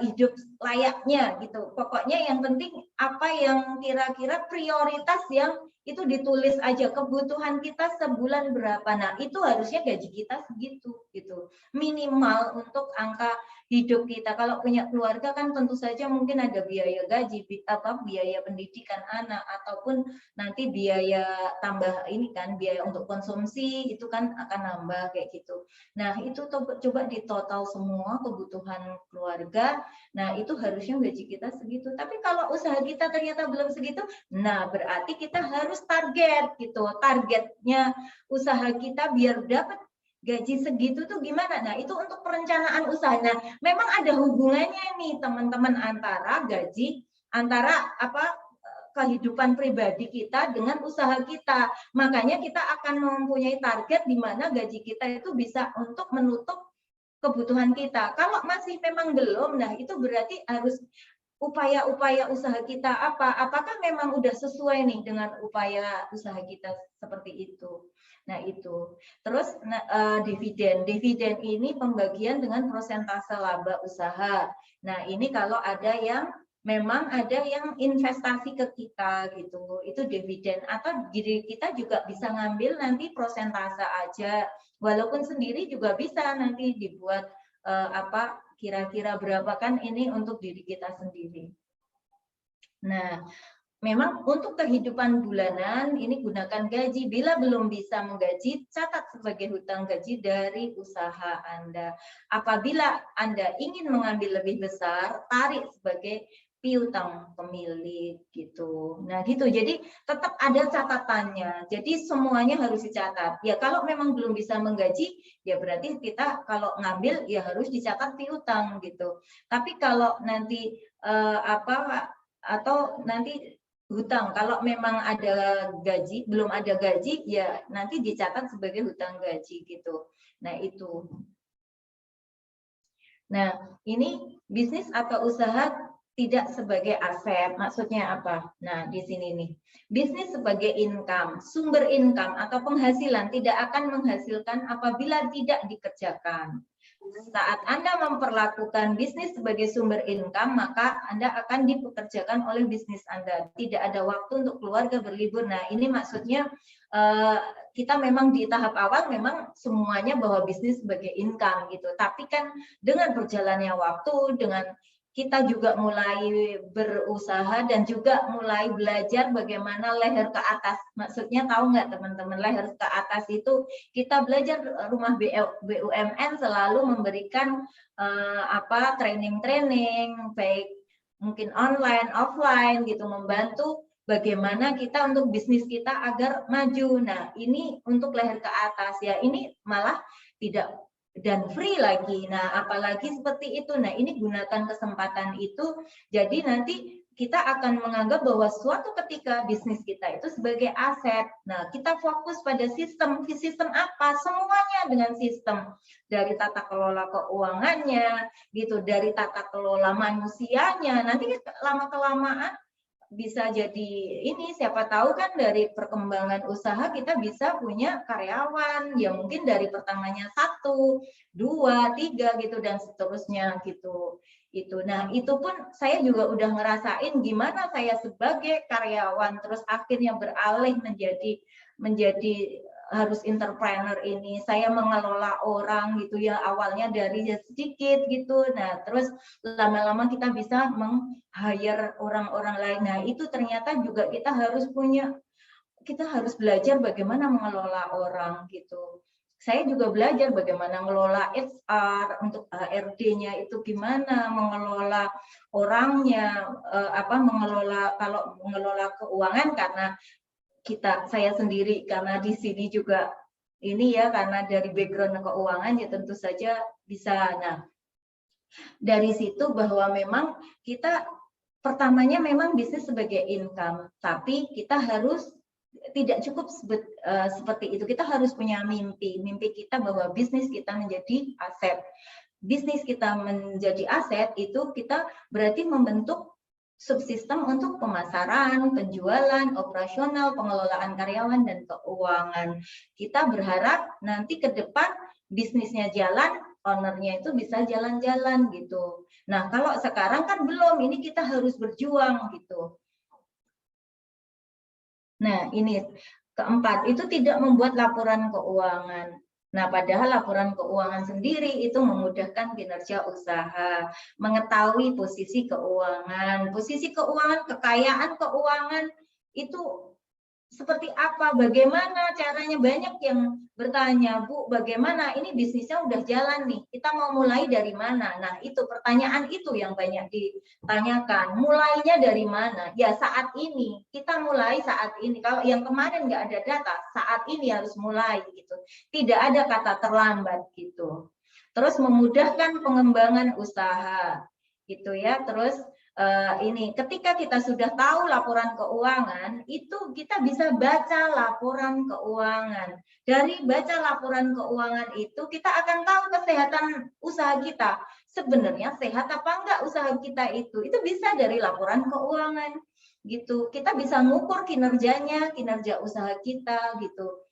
hidup layaknya gitu. Pokoknya yang penting apa yang kira-kira prioritas yang itu ditulis aja, kebutuhan kita sebulan berapa. Nah, itu harusnya gaji kita segitu gitu. Minimal untuk angka hidup kita. Kalau punya keluarga kan tentu saja mungkin ada biaya gaji, biaya pendidikan anak, ataupun nanti biaya tambah ini kan, biaya untuk konsumsi itu kan akan nambah kayak gitu. Nah, itu coba ditotal semua kebutuhan keluarga. Nah, itu harusnya gaji kita segitu. Tapi kalau usaha kita ternyata belum segitu, nah berarti kita harus target gitu. Targetnya usaha kita biar dapat gaji segitu tuh gimana? Nah, itu untuk perencanaan usaha. Nah, memang ada hubungannya nih teman-teman antara gaji, antara kehidupan pribadi kita dengan usaha kita. Makanya kita akan mempunyai target di mana gaji kita itu bisa untuk menutup kebutuhan kita. Kalau masih memang belum, nah itu berarti harus upaya-upaya usaha kita apa? Apakah memang udah sesuai nih dengan upaya usaha kita seperti itu? Nah itu. Terus dividen. Dividen ini pembagian dengan persentase laba usaha. Nah ini kalau ada yang memang ada yang investasi ke kita gitu, itu dividen, atau diri kita juga bisa ngambil nanti prosentase aja, walaupun sendiri juga bisa nanti dibuat apa kira-kira berapa kan ini untuk diri kita sendiri. Nah, memang untuk kehidupan bulanan ini gunakan gaji. Bila belum bisa menggaji, catat sebagai hutang gaji dari usaha Anda. Apabila Anda ingin mengambil lebih besar, tarik sebagai piutang pemilik gitu. Nah, gitu. Jadi tetap ada catatannya. Jadi semuanya harus dicatat. Ya kalau memang belum bisa menggaji, ya berarti kita kalau ngambil ya harus dicatat piutang gitu. Tapi kalau nanti atau nanti hutang, kalau memang ada gaji, belum ada gaji, ya nanti dicatat sebagai hutang gaji gitu. Nah itu. Nah ini bisnis atau usaha tidak sebagai aset, maksudnya apa? Nah di sini nih, bisnis sebagai income, sumber income atau penghasilan tidak akan menghasilkan apabila tidak dikerjakan. Saat Anda memperlakukan bisnis sebagai sumber income, maka Anda akan dipekerjakan oleh bisnis Anda. Tidak ada waktu untuk keluarga berlibur. Nah, ini maksudnya kita memang di tahap awal memang semuanya bahwa bisnis sebagai income gitu. Tapi kan dengan berjalannya waktu, dengan kita juga mulai berusaha dan juga mulai belajar bagaimana leher ke atas. Maksudnya tahu nggak teman-teman, leher ke atas itu kita belajar rumah BUMN selalu memberikan training-training baik mungkin online, offline gitu, membantu bagaimana kita untuk bisnis kita agar maju. Nah, ini untuk leher ke atas ya, ini malah tidak dan free lagi. Nah, apalagi seperti itu. Nah, ini gunakan kesempatan itu. Jadi nanti kita akan menganggap bahwa suatu ketika bisnis kita itu sebagai aset. Nah, kita fokus pada sistem. Sistem apa? Semuanya dengan sistem. Dari tata kelola keuangannya, gitu, dari tata kelola manusianya. Nanti lama-kelamaan bisa jadi ini, siapa tahu kan dari perkembangan usaha kita bisa punya karyawan yang mungkin dari pertamanya 1, 2, 3 gitu dan seterusnya gitu. Itu. Nah, itu pun saya juga udah ngerasain gimana saya sebagai karyawan terus akhirnya beralih menjadi harus entrepreneur ini. Saya mengelola orang gitu ya, awalnya dari sedikit gitu. Nah, terus lama-lama kita bisa hire orang-orang lain. Nah, itu ternyata juga kita harus belajar bagaimana mengelola orang gitu. Saya juga belajar bagaimana mengelola HR, untuk HRD-nya itu gimana, mengelola orangnya, kalau mengelola keuangan karena saya sendiri karena di sini juga ini ya, karena dari background keuangan ya tentu saja bisa. Nah, dari situ bahwa memang kita pertamanya memang bisnis sebagai income, tapi kita harus tidak cukup seperti itu. Kita harus punya mimpi kita bahwa bisnis kita menjadi aset. Bisnis kita menjadi aset itu kita berarti membentuk subsistem untuk pemasaran, penjualan, operasional, pengelolaan karyawan, dan keuangan. Kita berharap nanti ke depan bisnisnya jalan, ownernya itu bisa jalan-jalan gitu. Nah, kalau sekarang kan belum, ini kita harus berjuang gitu. Nah, ini keempat, itu tidak membuat laporan keuangan. Nah, padahal laporan keuangan sendiri itu memudahkan kinerja usaha, mengetahui posisi keuangan, kekayaan keuangan itu seperti apa, bagaimana caranya. Banyak yang bertanya, Bu, bagaimana ini bisnisnya udah jalan nih, kita mau mulai dari mana? Nah, itu pertanyaan itu yang banyak ditanyakan. Mulainya dari mana? Ya saat ini, kita mulai saat ini. Kalau yang kemarin nggak ada data, saat ini harus mulai gitu. Tidak ada kata terlambat gitu. Terus memudahkan pengembangan usaha gitu ya. Terus ini ketika kita sudah tahu laporan keuangan, itu kita bisa baca laporan keuangan. Dari baca laporan keuangan itu kita akan tahu kesehatan usaha kita. Sebenarnya sehat apa enggak usaha kita itu? Itu bisa dari laporan keuangan gitu. Kita bisa ngukur kinerjanya, kinerja usaha kita gitu.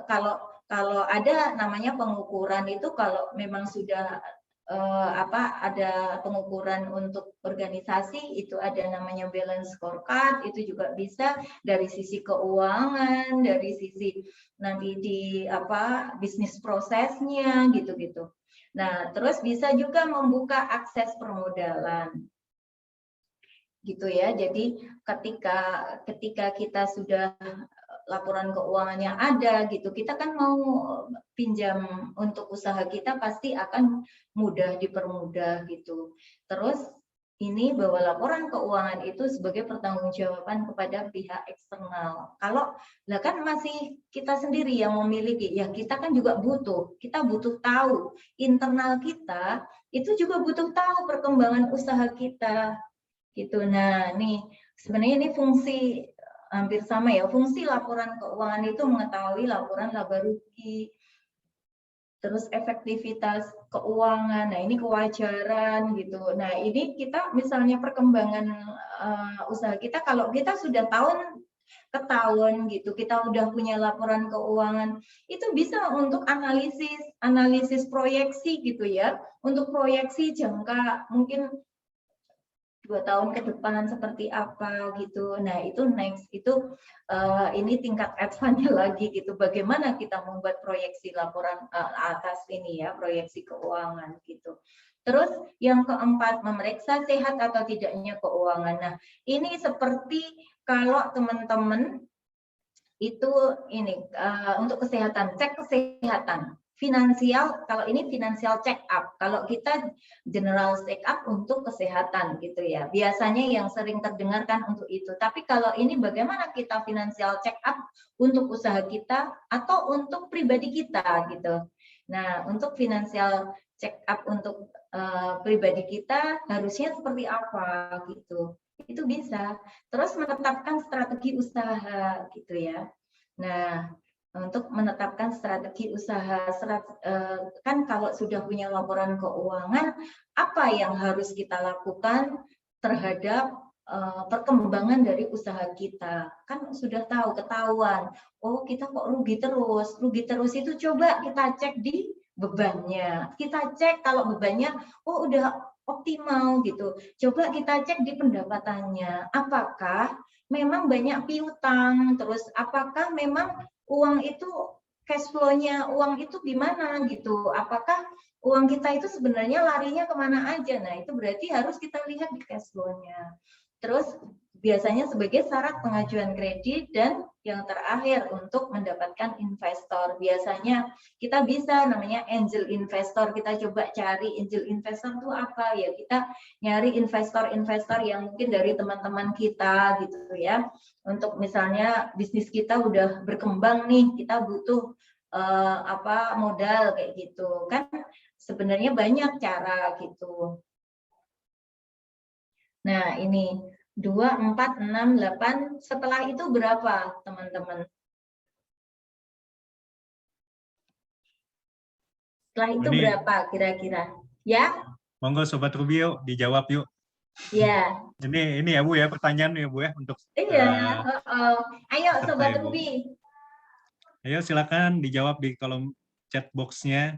Kalau ada namanya pengukuran itu, kalau memang sudah ada pengukuran untuk organisasi, itu ada namanya balance scorecard, itu juga bisa dari sisi keuangan, dari sisi nanti di bisnis prosesnya gitu-gitu. Nah, terus bisa juga membuka akses permodalan. Gitu ya. Jadi ketika kita sudah laporan keuangannya ada gitu, kita kan mau pinjam untuk usaha kita pasti akan mudah dipermudah gitu. Terus ini bahwa laporan keuangan itu sebagai pertanggungjawaban kepada pihak eksternal. Kalau kan masih kita sendiri yang memiliki, ya kita kan juga kita butuh tahu internal kita, itu juga butuh tahu perkembangan usaha kita gitu. Nah, nih sebenarnya ini fungsi hampir sama ya. Fungsi laporan keuangan itu mengetahui laporan laba rugi, terus efektivitas keuangan. Nah, ini kewajaran gitu. Nah, ini kita misalnya perkembangan usaha kita, kalau kita sudah tahun ke tahun gitu, kita udah punya laporan keuangan, itu bisa untuk analisis proyeksi gitu ya, untuk proyeksi jangka mungkin 2 tahun ke depan seperti apa gitu. Nah, itu next itu ini tingkat advance-nya lagi gitu. Bagaimana kita membuat proyeksi laporan atas ini ya, proyeksi keuangan gitu. Terus yang keempat, memeriksa sehat atau tidaknya keuangan. Nah, ini seperti kalau teman-teman itu ini untuk kesehatan, cek kesehatan. Finansial, kalau ini finansial check up, kalau kita general check up untuk kesehatan gitu ya. Biasanya yang sering terdengarkan untuk itu. Tapi kalau ini bagaimana kita finansial check up untuk usaha kita atau untuk pribadi kita gitu. Nah, untuk finansial check up untuk pribadi kita harusnya seperti apa gitu. Itu bisa. Terus menetapkan strategi usaha gitu ya. Nah, untuk menetapkan strategi usaha, kan kalau sudah punya laporan keuangan, apa yang harus kita lakukan terhadap perkembangan dari usaha kita? Kan sudah ketahuan, oh kita kok rugi terus itu coba kita cek di bebannya. Kita cek kalau bebannya, oh udah optimal gitu. Coba kita cek di pendapatannya, apakah memang banyak piutang, terus apakah memang uang itu cash flow-nya uang itu gimana gitu, apakah uang kita itu sebenarnya larinya kemana aja. Nah, itu berarti harus kita lihat di cash flow-nya. Terus biasanya sebagai syarat pengajuan kredit, dan yang terakhir untuk mendapatkan investor. Biasanya kita bisa namanya angel investor, kita coba cari angel investor itu apa ya, kita nyari investor-investor yang mungkin dari teman-teman kita gitu ya. Untuk misalnya bisnis kita udah berkembang nih, kita butuh modal kayak gitu kan, sebenarnya banyak cara gitu. Nah, ini 2, 4, 6, 8. Setelah itu berapa, teman-teman? Setelah itu ini, berapa kira-kira? Ya? Monggo Sobat Ruby yuk, dijawab yuk. Ya. Ini ya Bu ya, pertanyaan ya Bu ya untuk. Iya. Ayo Sobat ya, Ruby. Ayo silakan dijawab di kolom chat box-nya.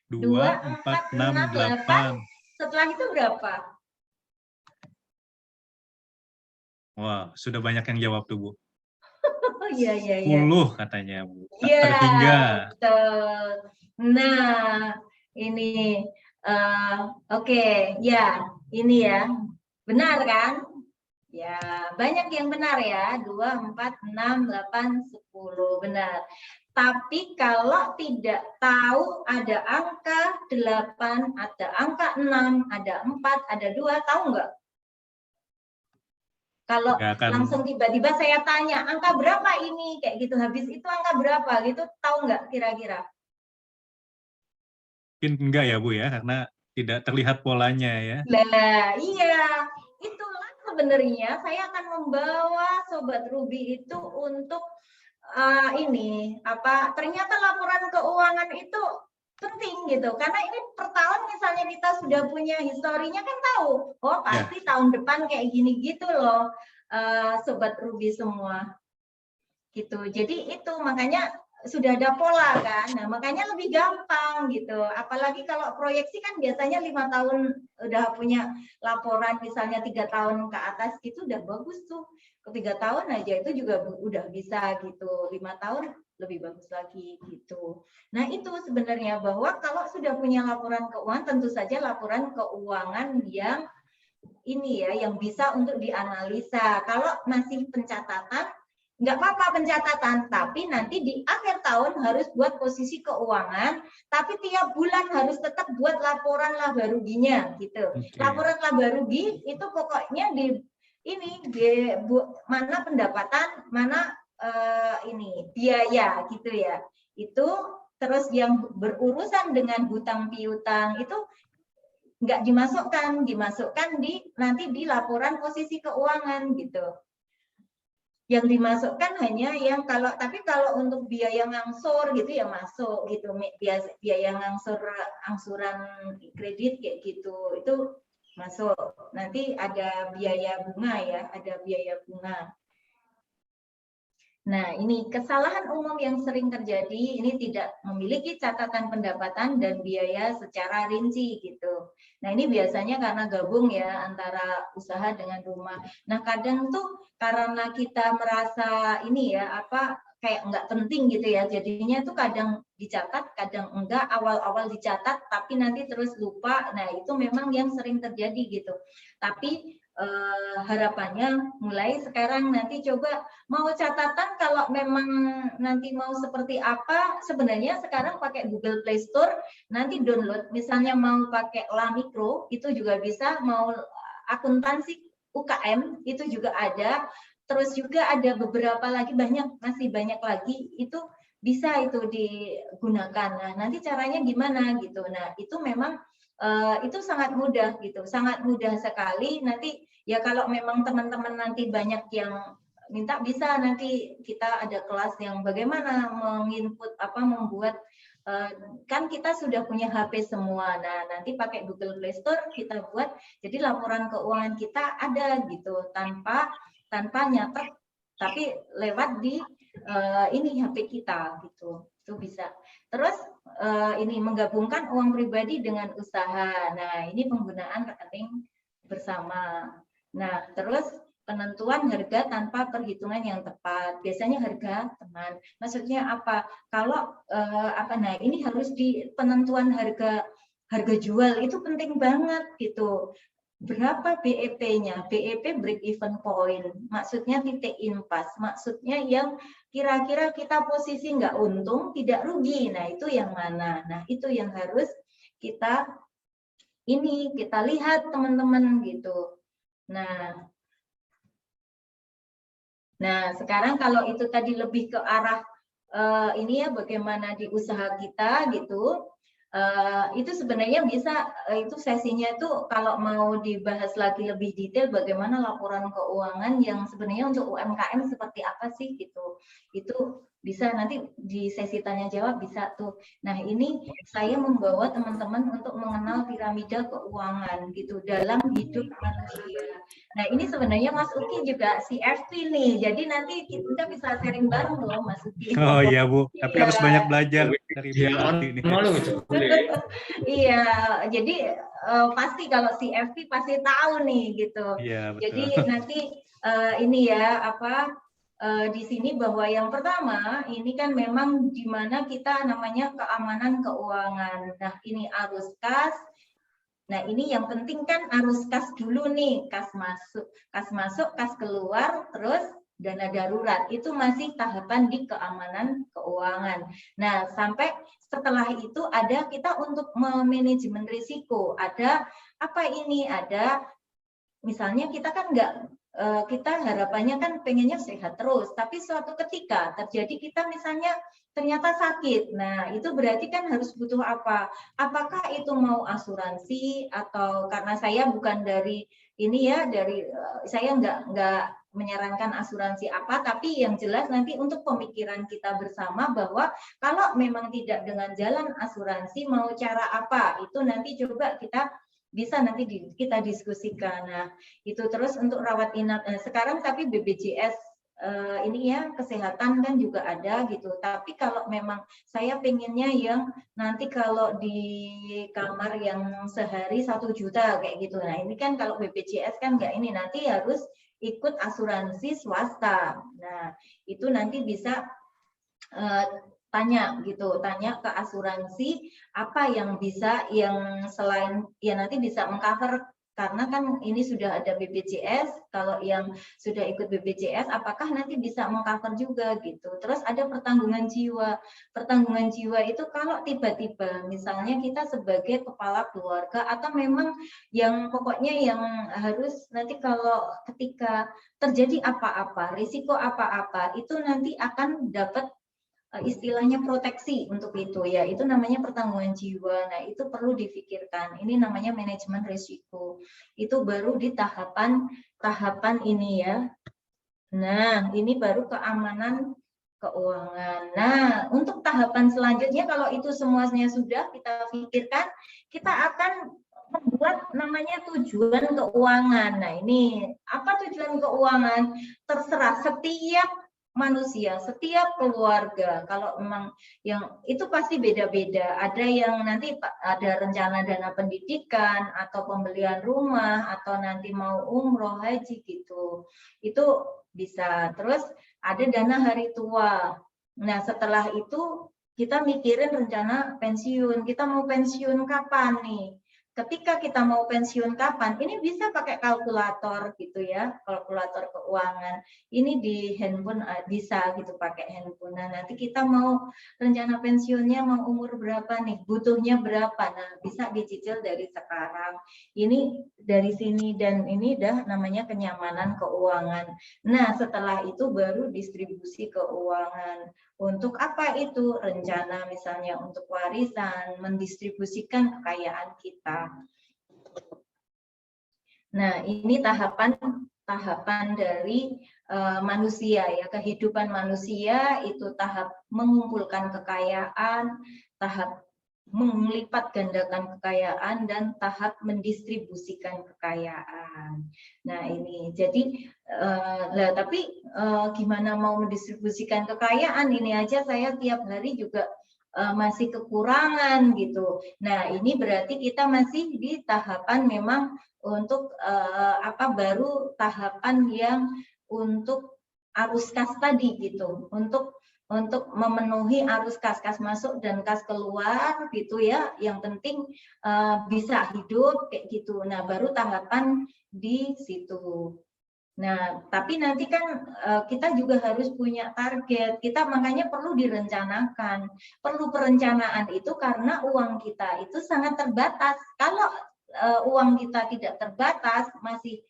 2, 4, 6, 8. Setelah itu berapa? Wah, sudah banyak yang jawab tuh Bu. Oh iya. 10 katanya Bu. Tak Iya, terhingga. betul. Nah, ini oke, ya, ini ya. Benar kan? Ya, banyak yang benar ya. 2, 4, 6, 8, 10. Benar. Tapi kalau tidak tahu ada angka 8, ada angka 6, ada 4, ada 2, tahu nggak? Kalau langsung tiba-tiba saya tanya, angka berapa ini? Kayak gitu, habis itu angka berapa? Gitu, tahu nggak kira-kira? Mungkin enggak ya Bu ya, karena tidak terlihat polanya ya. Nah, iya. Itulah sebenarnya saya akan membawa Sobat Ruby itu untuk ternyata laporan keuangan itu penting gitu, karena ini per tahun misalnya kita sudah punya historinya kan tahu, oh pasti tahun depan kayak gini gitu loh, Sobat Ruby semua gitu. Jadi itu makanya sudah ada pola kan, nah makanya lebih gampang gitu. Apalagi kalau proyeksi kan biasanya 5 tahun udah punya laporan, misalnya 3 tahun ke atas gitu udah bagus tuh. Ke 3 tahun aja itu juga udah bisa gitu. 5 tahun lebih bagus lagi gitu. Nah itu sebenarnya bahwa kalau sudah punya laporan keuangan, tentu saja laporan keuangan yang ini ya, yang bisa untuk dianalisa. Kalau masih pencatatan, nggak apa-apa pencatatan, tapi nanti di akhir tahun harus buat posisi keuangan, tapi tiap bulan harus tetap buat laporan laba ruginya gitu. Oke. Laporan laba rugi itu pokoknya di ini mana pendapatan, mana ini biaya gitu ya. Itu terus yang berurusan dengan hutang piutang itu nggak dimasukkan di nanti di laporan posisi keuangan gitu. Yang dimasukkan hanya yang tapi kalau untuk biaya ngangsur gitu ya masuk gitu, biaya angsuran kredit kayak gitu itu masuk. Nanti ada biaya bunga ya, ada biaya bunga. Nah, ini kesalahan umum yang sering terjadi, ini tidak memiliki catatan pendapatan dan biaya secara rinci gitu. Nah, ini biasanya karena gabung ya antara usaha dengan rumah. Nah, kadang tuh karena kita merasa ini ya kayak nggak penting gitu ya, jadinya tuh kadang dicatat, kadang enggak, awal-awal dicatat tapi nanti terus lupa. Nah, itu memang yang sering terjadi gitu. Tapi harapannya mulai sekarang nanti coba mau catatan kalau memang nanti mau seperti apa, sebenarnya sekarang pakai Google Play Store, nanti download, misalnya mau pakai LaMikro, itu juga bisa, mau akuntansi UKM, itu juga ada, terus juga ada beberapa lagi, masih banyak lagi, itu bisa itu digunakan. Nah, nanti caranya gimana gitu. Nah, itu memang itu sangat mudah gitu, sangat mudah sekali. Nanti ya kalau memang teman-teman nanti banyak yang minta, bisa nanti kita ada kelas yang bagaimana menginput membuat kan kita sudah punya HP semua. Nah, nanti pakai Google Play Store kita buat, jadi laporan keuangan kita ada gitu tanpa nyatet, tapi lewat di ini HP kita gitu. Itu bisa. Terus ini menggabungkan uang pribadi dengan usaha. Nah, ini penggunaan rekening bersama. Nah, terus penentuan harga tanpa perhitungan yang tepat. Biasanya harga teman. Maksudnya apa? Kalau nah ini harus di penentuan harga jual itu penting banget gitu. Berapa BEP-nya? BEP break even point. Maksudnya titik impas. Maksudnya yang kira-kira kita posisi nggak untung, tidak rugi. Nah, itu yang mana? Nah, itu yang harus kita lihat teman-teman gitu. Nah, sekarang kalau itu tadi lebih ke arah ini ya, bagaimana di usaha kita gitu. Itu sebenarnya bisa, itu sesinya itu kalau mau dibahas lagi lebih detail bagaimana laporan keuangan yang sebenarnya untuk UMKM seperti apa sih gitu. Itu bisa nanti di sesi tanya jawab bisa tuh. Nah, ini saya membawa teman-teman untuk mengenal piramida keuangan gitu dalam hidup manusia. Nah, ini sebenarnya Mas Uki juga CFP nih. Jadi nanti kita bisa sharing bareng loh Mas Uki. Oh iya Bu, tapi Iya. harus banyak belajar dari Bu Ya, ini. malu itu. Iya, jadi pasti kalau CFP pasti tahu nih gitu. Iya, betul. Jadi nanti ini ya di sini bahwa yang pertama ini kan memang di mana kita namanya keamanan keuangan. Nah, ini arus kas. Nah, ini yang penting kan arus kas dulu nih, kas masuk, kas keluar, terus dana darurat. Itu masih tahapan di keamanan keuangan. Nah, sampai setelah itu ada kita untuk manajemen risiko. Ada apa ini? Ada misalnya kita kan kita harapannya kan pengennya sehat terus, tapi suatu ketika terjadi kita misalnya ternyata sakit. Nah, itu berarti kan harus butuh apa? Apakah itu mau asuransi atau karena saya bukan dari ini ya, saya nggak menyarankan asuransi apa, tapi yang jelas nanti untuk pemikiran kita bersama bahwa kalau memang tidak dengan jalan asuransi mau cara apa? Itu nanti coba kita bisa nanti kita diskusikan. Nah, itu terus untuk rawat inap. Nah, sekarang tapi BPJS ini ya kesehatan kan juga ada gitu. Tapi kalau memang saya pengennya yang nanti kalau di kamar yang sehari 1 juta kayak gitu. Nah ini kan kalau BPJS kan nggak ini, nanti harus ikut asuransi swasta. Nah itu nanti bisa tanya ke asuransi apa yang bisa, yang selain ya nanti bisa mengcover, karena kan ini sudah ada BPJS. Kalau yang sudah ikut BPJS apakah nanti bisa mengcover juga gitu. Terus ada pertanggungan jiwa. Pertanggungan jiwa itu kalau tiba-tiba misalnya kita sebagai kepala keluarga atau memang yang pokoknya yang harus nanti kalau ketika terjadi apa-apa, risiko apa-apa itu nanti akan dapat istilahnya proteksi untuk itu ya, itu namanya pertanggungan jiwa. Nah itu perlu difikirkan, ini namanya manajemen risiko, itu baru di tahapan ini ya. Nah ini baru keamanan keuangan. Nah untuk tahapan selanjutnya kalau itu semuanya sudah kita pikirkan, kita akan membuat namanya tujuan keuangan. Nah ini apa tujuan keuangan? Terserah setiap manusia, setiap keluarga. Kalau memang yang itu pasti beda-beda. Ada yang nanti ada rencana dana pendidikan atau pembelian rumah atau nanti mau umroh haji gitu. Itu bisa. Terus ada dana hari tua. Nah setelah itu kita mikirin rencana pensiun. Kita mau pensiun kapan nih? Ketika kita mau pensiun kapan, ini bisa pakai kalkulator gitu ya, kalkulator keuangan. Ini di handphone bisa gitu pakai handphone. Nah, nanti kita mau rencana pensiunnya mau umur berapa nih, butuhnya berapa. Nah, bisa dicicil dari sekarang. Ini dari sini dan ini dah namanya kenyamanan keuangan. Nah, setelah itu baru distribusi keuangan. Untuk apa itu? Rencana misalnya untuk warisan, mendistribusikan kekayaan kita. Nah, ini tahapan dari manusia ya, kehidupan manusia itu tahap mengumpulkan kekayaan, tahap melipat gandakan kekayaan, dan tahap mendistribusikan kekayaan. Nah ini jadi tapi gimana mau mendistribusikan kekayaan, ini aja saya tiap hari juga masih kekurangan gitu. Nah ini berarti kita masih di tahapan memang untuk baru tahapan yang untuk arus kas tadi gitu, untuk memenuhi arus kas masuk dan kas keluar gitu ya, yang penting bisa hidup kayak gitu. Nah baru tahapan di situ. Nah tapi nanti kan kita juga harus punya target, kita makanya perlu direncanakan, perlu perencanaan itu karena uang kita itu sangat terbatas. Kalau uang kita tidak terbatas, masih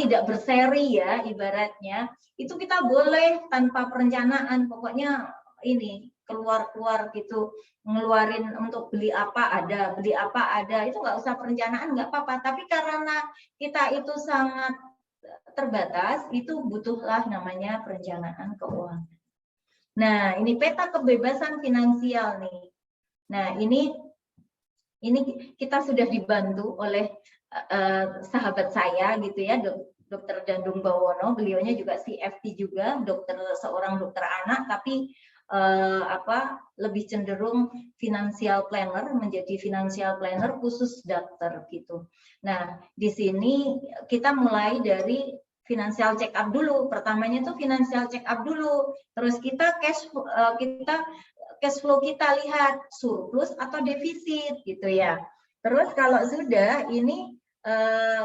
tidak berseri ya ibaratnya, itu kita boleh tanpa perencanaan, pokoknya ini keluar gitu, ngeluarin untuk beli apa ada, itu nggak usah perencanaan, nggak apa-apa. Tapi karena kita itu sangat terbatas, itu butuhlah namanya perencanaan keuangan. Nah ini peta kebebasan finansial nih. Nah ini kita sudah dibantu oleh sahabat saya gitu ya, Dr. Dandung Bawono. Beliaunya juga CFT juga, seorang dokter anak, tapi lebih cenderung financial planner, menjadi financial planner khusus dokter gitu. Nah di sini kita mulai dari financial check up dulu. Pertamanya tuh financial check up dulu, terus kita cash flow kita lihat surplus atau defisit gitu ya. Terus kalau sudah ini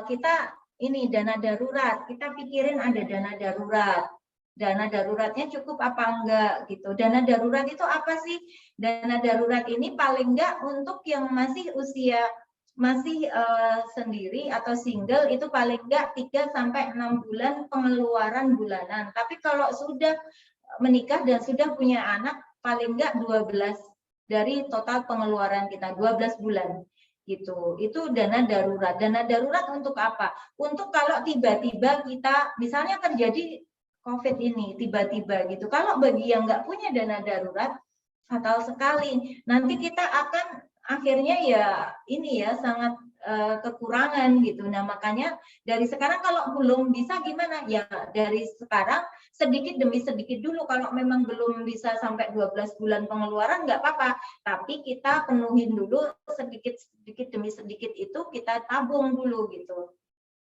kita ini dana darurat, kita pikirin ada dana darurat. Dana daruratnya cukup apa enggak gitu. Dana darurat itu apa sih? Dana darurat ini paling enggak untuk yang masih usia sendiri atau single itu paling enggak 3 sampai 6 bulan pengeluaran bulanan. Tapi kalau sudah menikah dan sudah punya anak, paling enggak 12 dari total pengeluaran kita, 12 bulan gitu. Itu dana darurat. Dana darurat untuk apa? Untuk kalau tiba-tiba kita misalnya terjadi COVID ini tiba-tiba gitu. Kalau bagi yang nggak punya dana darurat, fatal sekali. Nanti kita akan akhirnya ya ini ya sangat kekurangan gitu. Nah, makanya dari sekarang kalau belum bisa gimana? Ya dari sekarang sedikit demi sedikit dulu. Kalau memang belum bisa sampai 12 bulan pengeluaran nggak apa-apa, tapi kita penuhin dulu sedikit demi sedikit, itu kita tabung dulu gitu.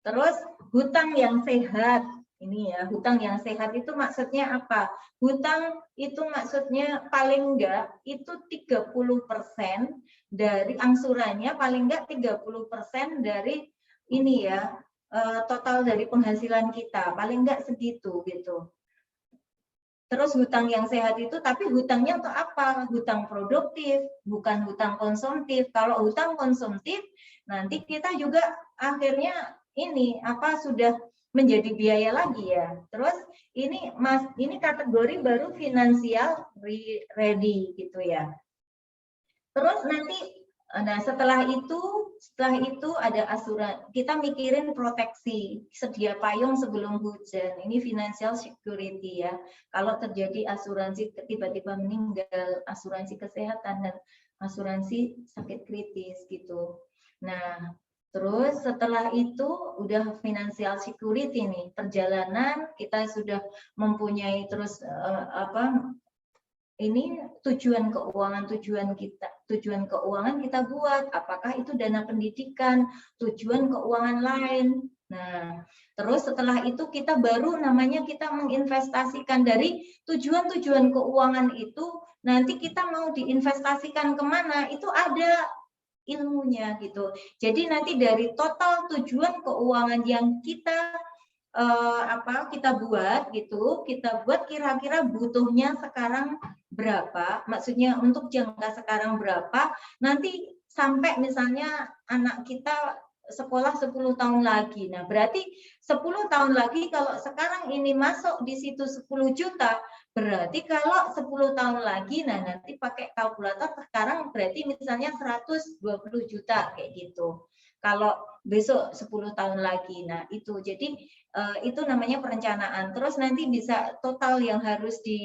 Terus hutang yang sehat. Ini ya, hutang yang sehat itu maksudnya apa? Hutang itu maksudnya paling enggak itu 30% dari angsurannya, paling enggak 30% dari ini ya, total dari penghasilan kita, paling enggak segitu gitu. Terus hutang yang sehat itu, tapi hutangnya untuk apa? Hutang produktif, bukan hutang konsumtif. Kalau hutang konsumtif, nanti kita juga akhirnya ini apa sudah menjadi biaya lagi ya. Terus ini ini kategori baru financial ready gitu ya. Terus nanti, nah setelah itu ada asuransi. Kita mikirin proteksi, sedia payung sebelum hujan. Ini financial security ya. Kalau terjadi asuransi tiba-tiba meninggal, asuransi kesehatan dan asuransi sakit kritis gitu. Nah, terus setelah itu udah financial security nih, perjalanan kita sudah mempunyai terus ini tujuan keuangan kita buat, apakah itu dana pendidikan, tujuan keuangan lain. Nah, terus setelah itu kita baru namanya kita menginvestasikan dari tujuan-tujuan keuangan itu, nanti kita mau diinvestasikan kemana, itu ada ilmunya gitu. Jadi nanti dari total tujuan keuangan yang kita kita buat gitu, kita buat kira-kira butuhnya sekarang berapa, maksudnya untuk jangka sekarang berapa, nanti sampai misalnya anak kita sekolah 10 tahun lagi. Nah, berarti 10 tahun lagi kalau sekarang ini masuk di situ 10 juta, berarti kalau 10 tahun lagi, nah nanti pakai kalkulator sekarang berarti misalnya 120 juta kayak gitu. Kalau besok 10 tahun lagi. Nah, itu. Jadi itu namanya perencanaan. Terus nanti bisa total yang harus di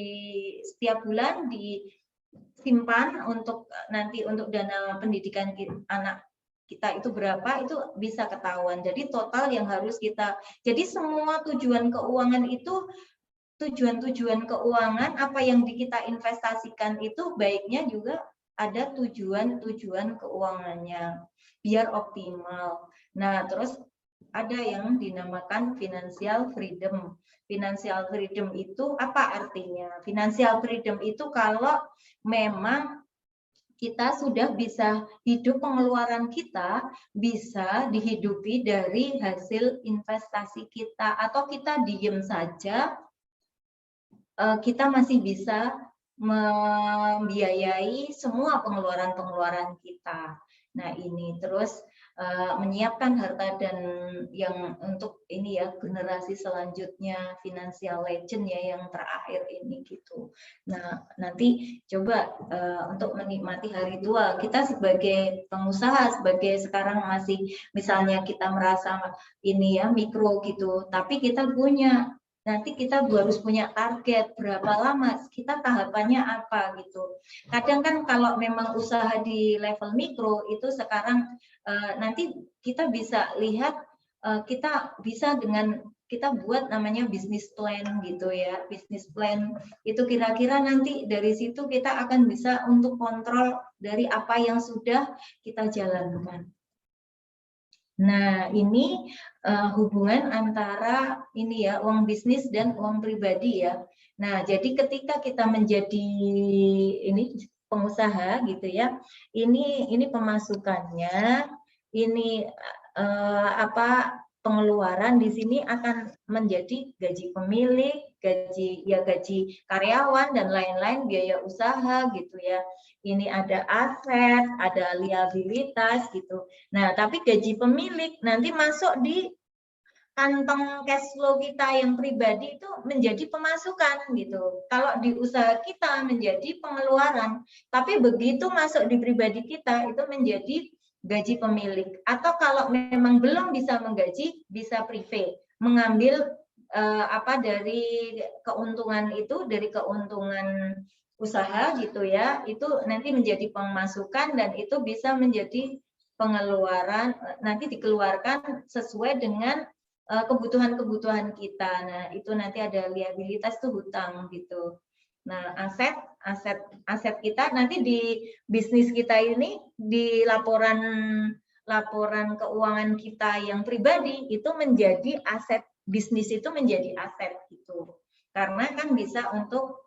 setiap bulan disimpan untuk nanti untuk dana pendidikan anak kita itu berapa, itu bisa ketahuan. Jadi total yang harus kita, jadi semua tujuan keuangan itu, tujuan-tujuan keuangan apa yang kita investasikan itu baiknya juga ada tujuan-tujuan keuangannya biar optimal. Nah, terus ada yang dinamakan financial freedom. Financial freedom itu apa artinya? Financial freedom itu kalau memang kita sudah bisa hidup, pengeluaran kita bisa dihidupi dari hasil investasi kita, atau kita diem saja, kita masih bisa membiayai semua pengeluaran-pengeluaran kita. Nah, ini terus menyiapkan harta dan yang untuk ini ya generasi selanjutnya, financial legend ya yang terakhir ini gitu. Nah, nanti coba untuk menikmati hari tua, kita sebagai pengusaha, sebagai sekarang masih misalnya kita merasa ini ya mikro gitu, tapi kita punya, nanti kita harus punya target berapa lama, kita tahapannya apa gitu. Kadang kan kalau memang usaha di level mikro itu sekarang nanti kita bisa lihat, kita bisa dengan kita buat namanya bisnis plan gitu ya. Bisnis plan itu kira-kira nanti dari situ kita akan bisa untuk kontrol dari apa yang sudah kita jalankan. Nah, ini hubungan antara ini ya, uang bisnis dan uang pribadi ya. Nah, jadi ketika kita menjadi ini pengusaha gitu ya, ini pemasukannya, ini pengeluaran di sini akan menjadi gaji pemilik, gaji karyawan dan lain-lain, biaya usaha gitu ya. Ini ada aset, ada liabilitas gitu. Nah, tapi gaji pemilik nanti masuk di kantong cash flow kita yang pribadi itu menjadi pemasukan gitu. Kalau di usaha kita menjadi pengeluaran, tapi begitu masuk di pribadi kita itu menjadi gaji pemilik. Atau kalau memang belum bisa menggaji, bisa privé, mengambil dari keuntungan itu, dari keuntungan usaha gitu ya, itu nanti menjadi pemasukan dan itu bisa menjadi pengeluaran nanti dikeluarkan sesuai dengan kebutuhan-kebutuhan kita. Nah, itu nanti ada liabilitas tuh hutang gitu. Nah, aset kita nanti di bisnis kita ini di laporan keuangan kita yang pribadi itu menjadi aset, bisnis itu menjadi aset gitu. Karena kan bisa untuk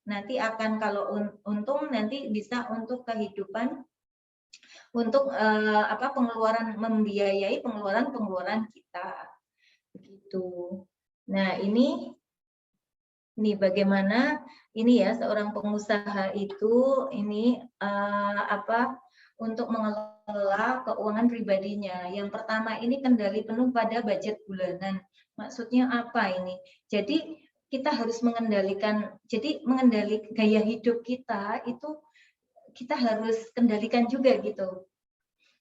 nanti akan kalau untung nanti bisa untuk kehidupan, untuk pengeluaran, membiayai pengeluaran kita begitu. Nah, ini bagaimana ini ya seorang pengusaha itu ini untuk mengelola keuangan pribadinya. Yang pertama ini kendali penuh pada budget bulanan. Maksudnya apa ini? Jadi kita harus mengendalikan, gaya hidup kita itu kita harus kendalikan juga gitu.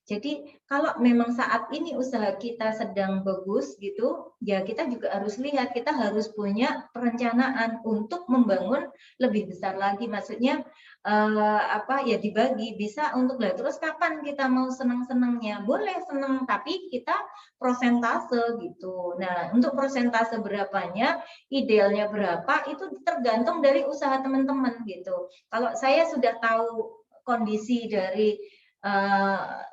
Jadi kalau memang saat ini usaha kita sedang bagus gitu, ya kita juga harus lihat, kita harus punya perencanaan untuk membangun lebih besar lagi. Maksudnya ya dibagi, bisa untuk lah. Terus kapan kita mau senang-senangnya? Boleh senang, tapi kita prosentase gitu. Nah, untuk prosentase berapanya, idealnya berapa, itu tergantung dari usaha teman-teman gitu. Kalau saya sudah tahu kondisi dari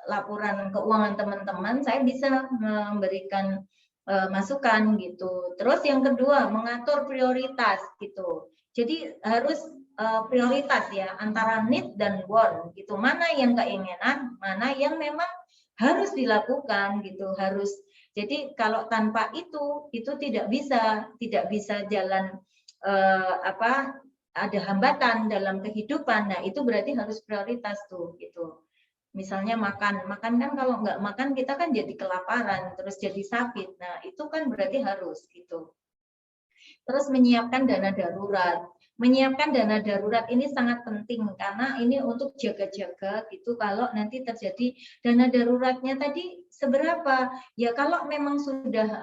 laporan keuangan teman-teman, saya bisa memberikan masukan gitu. Terus yang kedua, mengatur prioritas gitu. Jadi harus prioritas ya antara need dan want gitu. Mana yang keinginan, mana yang memang harus dilakukan gitu. Harus. Jadi kalau tanpa itu tidak bisa jalan ada hambatan dalam kehidupan. Nah, itu berarti harus prioritas tuh gitu. Misalnya makan kan kalau nggak makan kita kan jadi kelaparan, terus jadi sakit. Nah, itu kan berarti harus gitu. Terus menyiapkan dana darurat. Menyiapkan dana darurat ini sangat penting karena ini untuk jaga-jaga gitu kalau nanti terjadi dana daruratnya tadi seberapa. Ya kalau memang sudah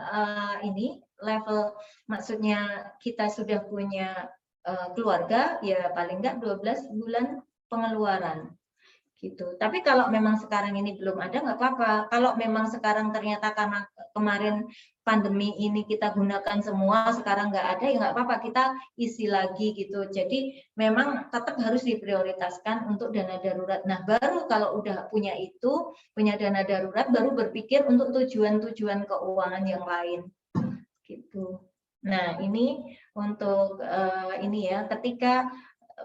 ini level, maksudnya kita sudah punya keluarga, ya paling nggak 12 bulan pengeluaran. Gitu. Tapi kalau memang sekarang ini belum ada, nggak apa-apa. Kalau memang sekarang ternyata karena kemarin pandemi ini kita gunakan semua, sekarang nggak ada, ya nggak apa-apa, kita isi lagi gitu. Jadi memang tetap harus diprioritaskan untuk dana darurat. Nah, baru kalau udah punya itu, punya dana darurat, baru berpikir untuk tujuan-tujuan keuangan yang lain. Gitu. Nah, ini untuk ini ya, ketika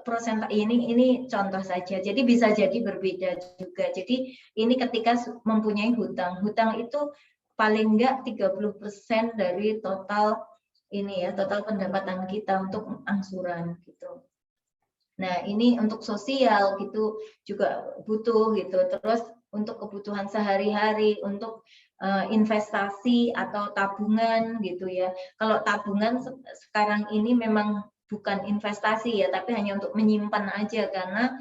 persentase ini contoh saja. Jadi bisa jadi berbeda juga. Jadi ini ketika mempunyai hutang itu paling enggak 30% dari total ini ya, total pendapatan kita untuk angsuran gitu. Nah, ini untuk sosial gitu juga butuh gitu. Terus untuk kebutuhan sehari-hari, untuk investasi atau tabungan gitu ya. Kalau tabungan sekarang ini memang bukan investasi ya, tapi hanya untuk menyimpan aja karena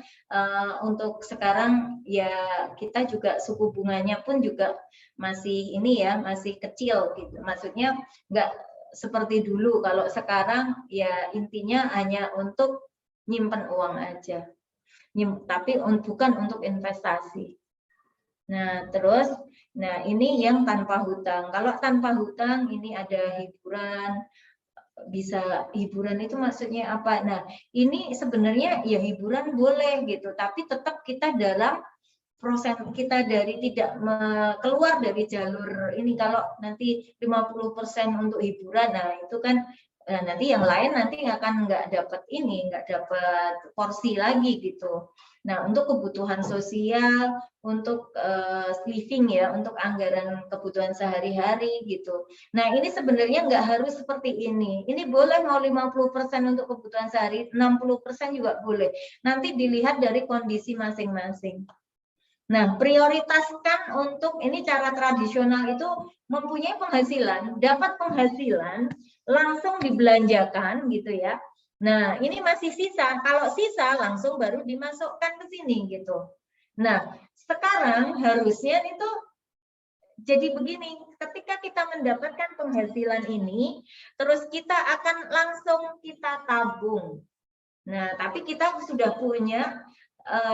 untuk sekarang ya kita juga suku bunganya pun juga masih ini ya, masih kecil gitu. Maksudnya nggak seperti dulu. Kalau sekarang ya intinya hanya untuk nyimpan uang aja, tapi bukan untuk investasi. Nah terus, ini yang tanpa hutang. Kalau tanpa hutang ini ada hiburan. Bisa hiburan itu maksudnya apa? Nah, ini sebenarnya ya hiburan boleh gitu, tapi tetap kita dalam proses kita dari tidak keluar dari jalur ini. Kalau nanti 50% untuk hiburan, nah itu kan nanti yang lain nanti akan nggak dapat ini, nggak dapat porsi lagi gitu. Nah, untuk kebutuhan sosial, untuk living ya, untuk anggaran kebutuhan sehari-hari gitu. Nah, ini sebenarnya nggak harus seperti ini. Ini boleh mau 50% untuk kebutuhan sehari, 60% juga boleh. Nanti dilihat dari kondisi masing-masing. Nah, prioritaskan untuk ini cara tradisional itu mempunyai penghasilan, dapat penghasilan, langsung dibelanjakan gitu ya. Nah, ini masih sisa. Kalau sisa langsung baru dimasukkan ke sini gitu. Nah, sekarang harusnya itu jadi begini, ketika kita mendapatkan penghasilan ini, terus kita akan langsung kita tabung. Nah, tapi kita sudah punya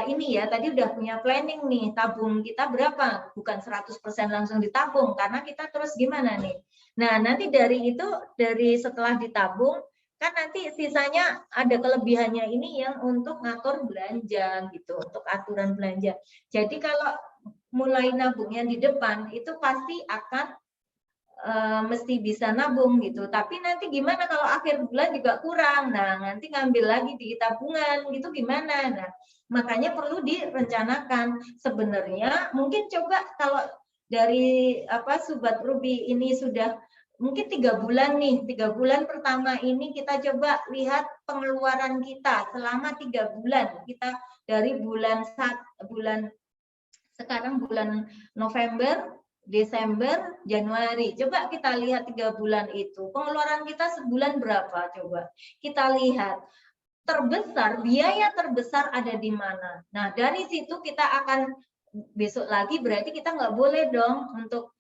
ini ya tadi udah punya planning nih, tabung kita berapa, bukan 100% langsung ditabung karena kita terus gimana nih. Nah nanti dari itu, dari setelah ditabung kan nanti sisanya ada kelebihannya ini yang untuk ngatur belanja gitu, untuk aturan belanja. Jadi kalau mulai nabungnya di depan itu pasti akan mesti bisa nabung gitu. Tapi nanti gimana kalau akhir bulan juga kurang? Nah, nanti ngambil lagi di tabungan gitu gimana? Nah, makanya perlu direncanakan. Sebenarnya mungkin coba kalau dari Sobat Ruby ini sudah mungkin 3 bulan nih, 3 bulan pertama ini kita coba lihat pengeluaran kita selama 3 bulan. Kita dari bulan sekarang bulan November, Desember, Januari. Coba kita lihat 3 bulan itu. Pengeluaran kita sebulan berapa? Coba kita lihat. Terbesar, biaya terbesar ada di mana? Nah, dari situ kita akan besok lagi berarti kita nggak boleh dong untuk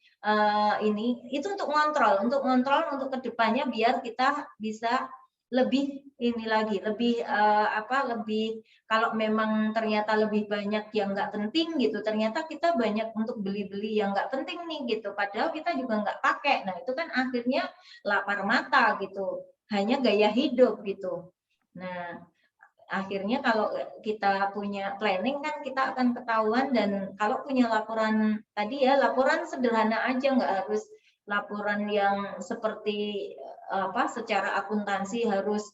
ini. Itu untuk ngontrol untuk kedepannya biar kita bisa lebih ini lagi, lebih lebih kalau memang ternyata lebih banyak yang nggak penting gitu, ternyata kita banyak untuk beli-beli yang nggak penting nih gitu, padahal kita juga nggak pakai. Nah itu kan akhirnya lapar mata gitu, hanya gaya hidup gitu. Nah akhirnya kalau kita punya planning kan kita akan ketahuan, dan kalau punya laporan tadi ya, laporan sederhana aja, nggak harus laporan yang seperti secara akuntansi harus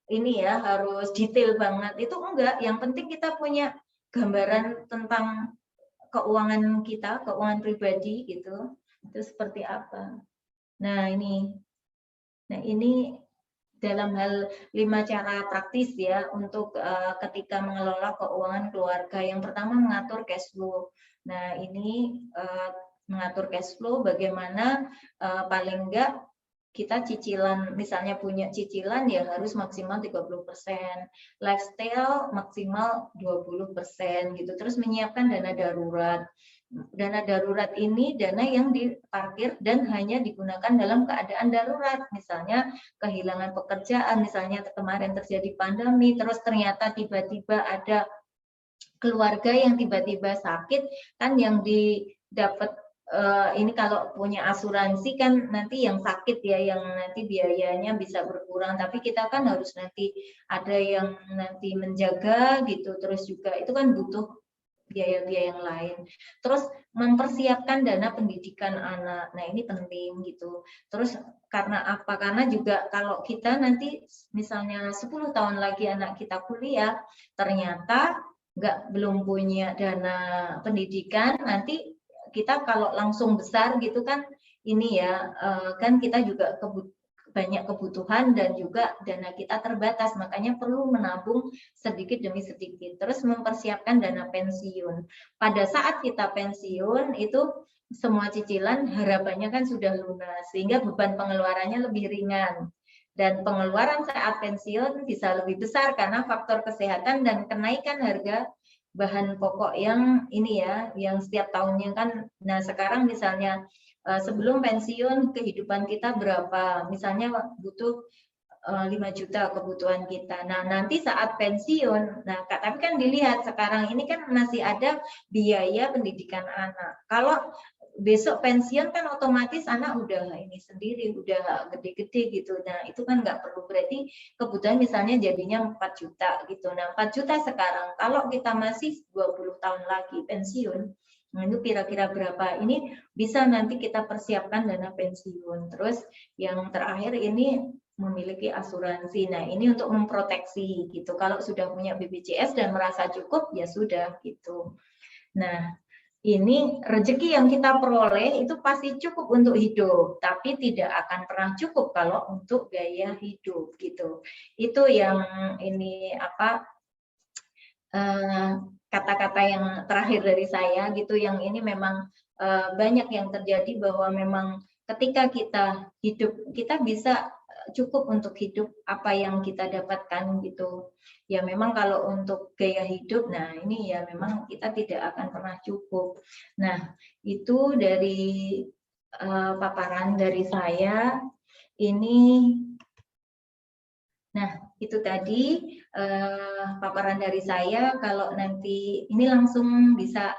ini ya, harus detail banget, itu enggak. Yang penting kita punya gambaran tentang keuangan kita, keuangan pribadi gitu, itu seperti apa. Nah ini dalam hal 5 cara praktis ya untuk ketika mengelola keuangan keluarga. Yang pertama mengatur cash flow. Nah ini mengatur cash flow bagaimana paling enggak kita cicilan, misalnya punya cicilan ya harus maksimal 30%, lifestyle maksimal 20% gitu. Terus menyiapkan dana darurat. Dana darurat ini dana yang diparkir dan hanya digunakan dalam keadaan darurat, misalnya kehilangan pekerjaan, misalnya kemarin terjadi pandemi, terus ternyata tiba-tiba ada keluarga yang tiba-tiba sakit, kan yang didapat ini kalau punya asuransi kan nanti yang sakit ya, yang nanti biayanya bisa berkurang, tapi kita kan harus nanti ada yang nanti menjaga gitu, terus juga itu kan butuh biaya-biaya yang lain. Terus mempersiapkan dana pendidikan anak. Nah, ini penting gitu. Terus karena apa? Karena juga kalau kita nanti misalnya 10 tahun lagi anak kita kuliah, ternyata belum punya dana pendidikan, nanti kita kalau langsung besar gitu kan ini ya, kan kita juga banyak kebutuhan dan juga dana kita terbatas, makanya perlu menabung sedikit demi sedikit. Terus mempersiapkan dana pensiun. Pada saat kita pensiun itu semua cicilan harapannya kan sudah lunas, sehingga beban pengeluarannya lebih ringan. Dan pengeluaran saat pensiun bisa lebih besar karena faktor kesehatan dan kenaikan harga bahan pokok yang ini ya, yang setiap tahunnya kan. Nah sekarang misalnya sebelum pensiun kehidupan kita berapa, misalnya butuh 5 juta kebutuhan kita. Nah nanti saat pensiun, nah tapi kan dilihat sekarang ini kan masih ada biaya pendidikan anak. Kalau besok pensiun kan otomatis anak udah ini sendiri, udah gede-gede gitu. Nah itu kan nggak perlu, berarti kebutuhan misalnya jadinya 4 juta gitu. Nah 4 juta sekarang, kalau kita masih 20 tahun lagi pensiun, nah itu kira-kira berapa? Ini bisa nanti kita persiapkan dana pensiun. Terus yang terakhir ini memiliki asuransi. Nah ini untuk memproteksi gitu. Kalau sudah punya BPJS dan merasa cukup ya sudah gitu. Nah ini rezeki yang kita peroleh itu pasti cukup untuk hidup, tapi tidak akan pernah cukup kalau untuk gaya hidup gitu. Itu yang ini kata-kata yang terakhir dari saya gitu, yang ini memang banyak yang terjadi bahwa memang ketika kita hidup kita bisa cukup untuk hidup apa yang kita dapatkan gitu. Ya memang kalau untuk gaya hidup, nah ini ya memang kita tidak akan pernah cukup. Nah itu dari paparan dari saya ini. Nah Itu tadi paparan dari saya. Kalau nanti ini langsung bisa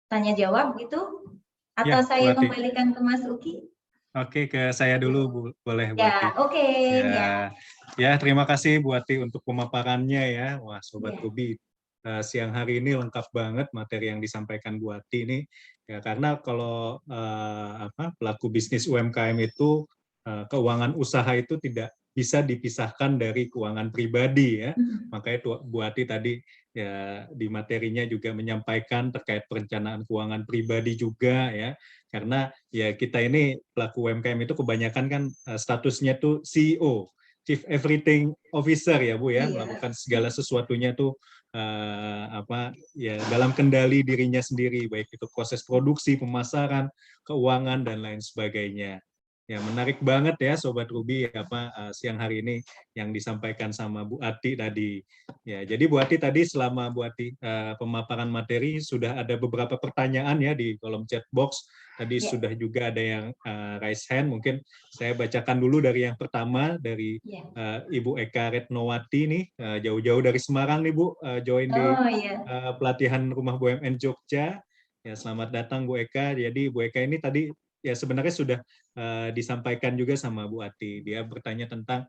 tanya jawab gitu, atau Ya, Bu saya Ati. kembalikan ke Mas Uki? Oke, ke saya dulu, Bu. Boleh, Bu Ati. Ya, oke. Ya, Ya, terima kasih Bu Ati untuk pemaparannya ya. Wah, Sobat ya. Ruby, siang hari ini lengkap banget materi yang disampaikan Bu Ati ini. Ya, karena kalau pelaku bisnis UMKM itu keuangan usaha itu tidak bisa dipisahkan dari keuangan pribadi ya. Makanya Bu Ati tadi ya di materinya juga menyampaikan terkait perencanaan keuangan pribadi juga ya. Karena ya kita ini pelaku UMKM itu kebanyakan kan statusnya tuh CEO, Chief Everything Officer ya Bu ya, Iya. melakukan segala sesuatunya tuh ya dalam kendali dirinya sendiri, baik itu proses produksi, pemasaran, keuangan dan lain sebagainya. Ya menarik banget ya Sobat Ruby siang hari ini yang disampaikan sama Bu Ati tadi. Ya, jadi Bu Ati tadi selama Bu Ati pemaparan materi sudah ada beberapa pertanyaan ya di kolom chat box. Tadi Ya. sudah juga ada yang raise hand, mungkin saya bacakan dulu dari yang pertama, dari Ya. Ibu Eka Retnowati nih, jauh-jauh dari Semarang nih Bu, join di Oh iya. pelatihan Rumah BUMN Jogja. Ya, selamat datang Bu Eka. Jadi Bu Eka ini tadi ya sebenarnya sudah disampaikan juga sama Bu Ati. Dia bertanya tentang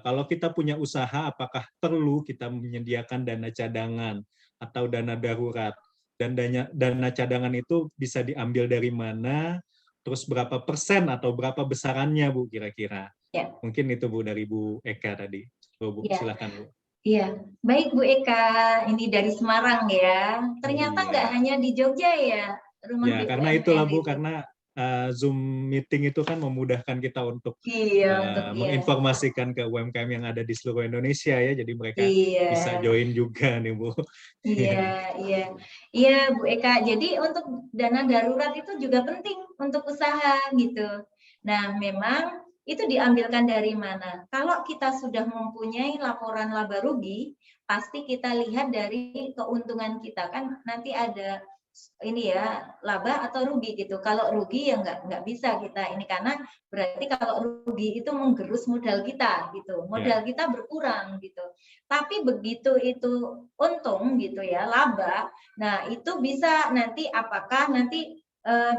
kalau kita punya usaha, apakah perlu kita menyediakan dana cadangan atau dana darurat? Dan dana cadangan itu bisa diambil dari mana? Terus berapa persen atau berapa besarannya, Bu, kira-kira? Ya. Mungkin itu, Bu, dari Bu Eka tadi. Bu, Ya. silakan, Bu. Iya, baik Bu Eka, ini dari Semarang ya. Ternyata nggak hanya di Jogja ya, rumah Ya, karena itulah BUMN Bu, itu. karena Zoom meeting itu kan memudahkan kita untuk Iya, untuk menginformasikan ke UMKM yang ada di seluruh Indonesia ya, jadi mereka Iya. bisa join juga nih Bu. Iya, iya. Iya Bu Eka, jadi untuk dana darurat itu juga penting untuk usaha gitu. Nah, memang itu diambilkan dari mana? Kalau kita sudah mempunyai laporan laba rugi, pasti kita lihat dari keuntungan kita kan nanti ada ini ya laba atau rugi gitu. Kalau rugi ya nggak bisa kita ini karena berarti kalau rugi itu menggerus modal kita gitu. Modal kita berkurang gitu. Tapi begitu itu untung gitu ya laba, nah itu bisa nanti apakah nanti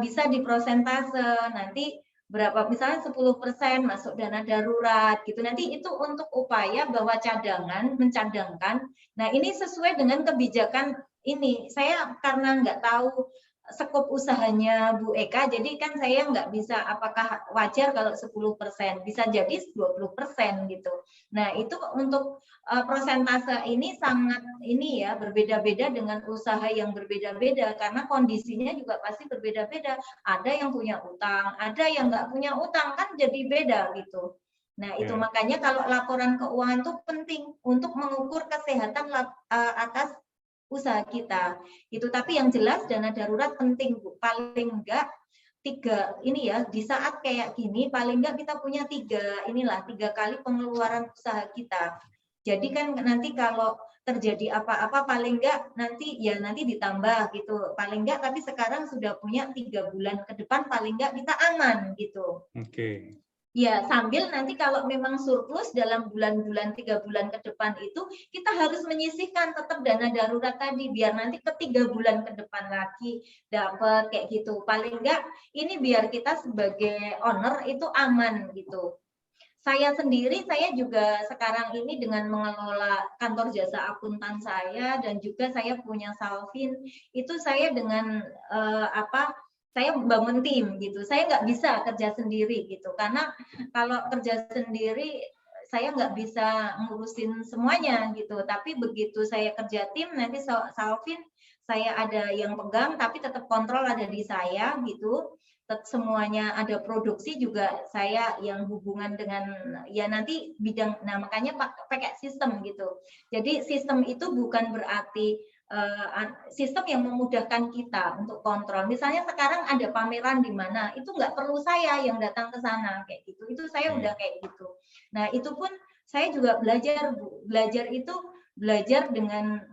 bisa diprosentase nanti berapa misalnya 10% masuk dana darurat gitu. Nanti itu untuk upaya bahwa cadangan mencadangkan. Nah, ini sesuai dengan kebijakan ini. Saya karena nggak tahu skop usahanya Bu Eka, jadi kan saya nggak bisa apakah wajar kalau 10%, bisa jadi 20% gitu. Nah, itu untuk prosentase ini sangat ini ya berbeda-beda dengan usaha yang berbeda-beda karena kondisinya juga pasti berbeda-beda. Ada yang punya utang, ada yang nggak punya utang kan jadi beda gitu. Nah itu makanya kalau laporan keuangan itu penting untuk mengukur kesehatan atas usaha kita. Itu tapi yang jelas dana darurat penting Bu. Paling enggak 3 ini ya di saat kayak gini paling enggak kita punya 3 kali pengeluaran usaha kita. Jadi kan nanti kalau terjadi apa-apa paling enggak nanti ditambah gitu. Paling enggak tapi sekarang sudah punya 3 bulan ke depan paling enggak kita aman gitu. Oke. Ya, sambil nanti kalau memang surplus dalam bulan-bulan 3 bulan ke depan itu kita harus menyisihkan tetap dana darurat tadi biar nanti ke 3 bulan ke depan lagi dapat kayak gitu. Paling enggak ini biar kita sebagai owner itu aman gitu. Saya sendiri saya juga sekarang ini dengan mengelola kantor jasa akuntan saya dan juga saya punya Salvin itu saya dengan saya membangun tim gitu. Saya nggak bisa kerja sendiri gitu karena kalau kerja sendiri saya nggak bisa ngurusin semuanya gitu. Tapi begitu saya kerja tim nanti Salvin saya ada yang pegang tapi tetap kontrol ada di saya gitu. Semuanya ada produksi juga saya yang hubungan dengan ya nanti bidang makanya pakai sistem gitu. Jadi sistem itu bukan berarti sistem yang memudahkan kita untuk kontrol. Misalnya sekarang ada pameran di mana, itu nggak perlu saya yang datang ke sana kayak gitu. Itu saya udah kayak gitu. Nah itu pun saya juga belajar Bu. Belajar itu belajar dengan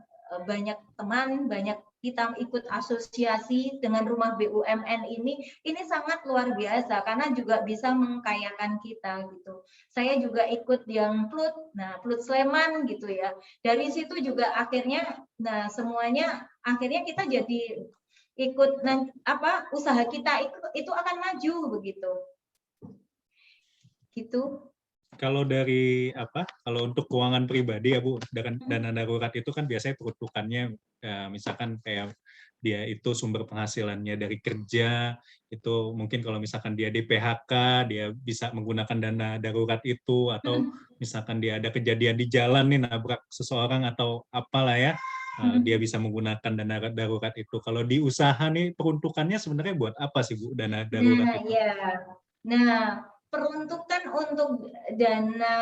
banyak teman, banyak kita ikut asosiasi dengan rumah BUMN ini sangat luar biasa karena juga bisa mengkayakan kita gitu. Saya juga ikut yang PLUT Sleman gitu ya. Dari situ juga akhirnya, semuanya akhirnya kita jadi ikut usaha kita itu akan maju begitu. Gitu. Kalau dari kalau untuk keuangan pribadi ya Bu, dana darurat itu kan biasanya peruntukannya misalkan kayak dia itu sumber penghasilannya dari kerja, itu mungkin kalau misalkan dia di PHK, dia bisa menggunakan dana darurat itu, atau misalkan dia ada kejadian di jalan nih nabrak seseorang atau apalah ya, dia bisa menggunakan dana darurat itu. Kalau di usaha nih peruntukannya sebenarnya buat apa sih Bu dana darurat itu? Nah, peruntukan untuk dana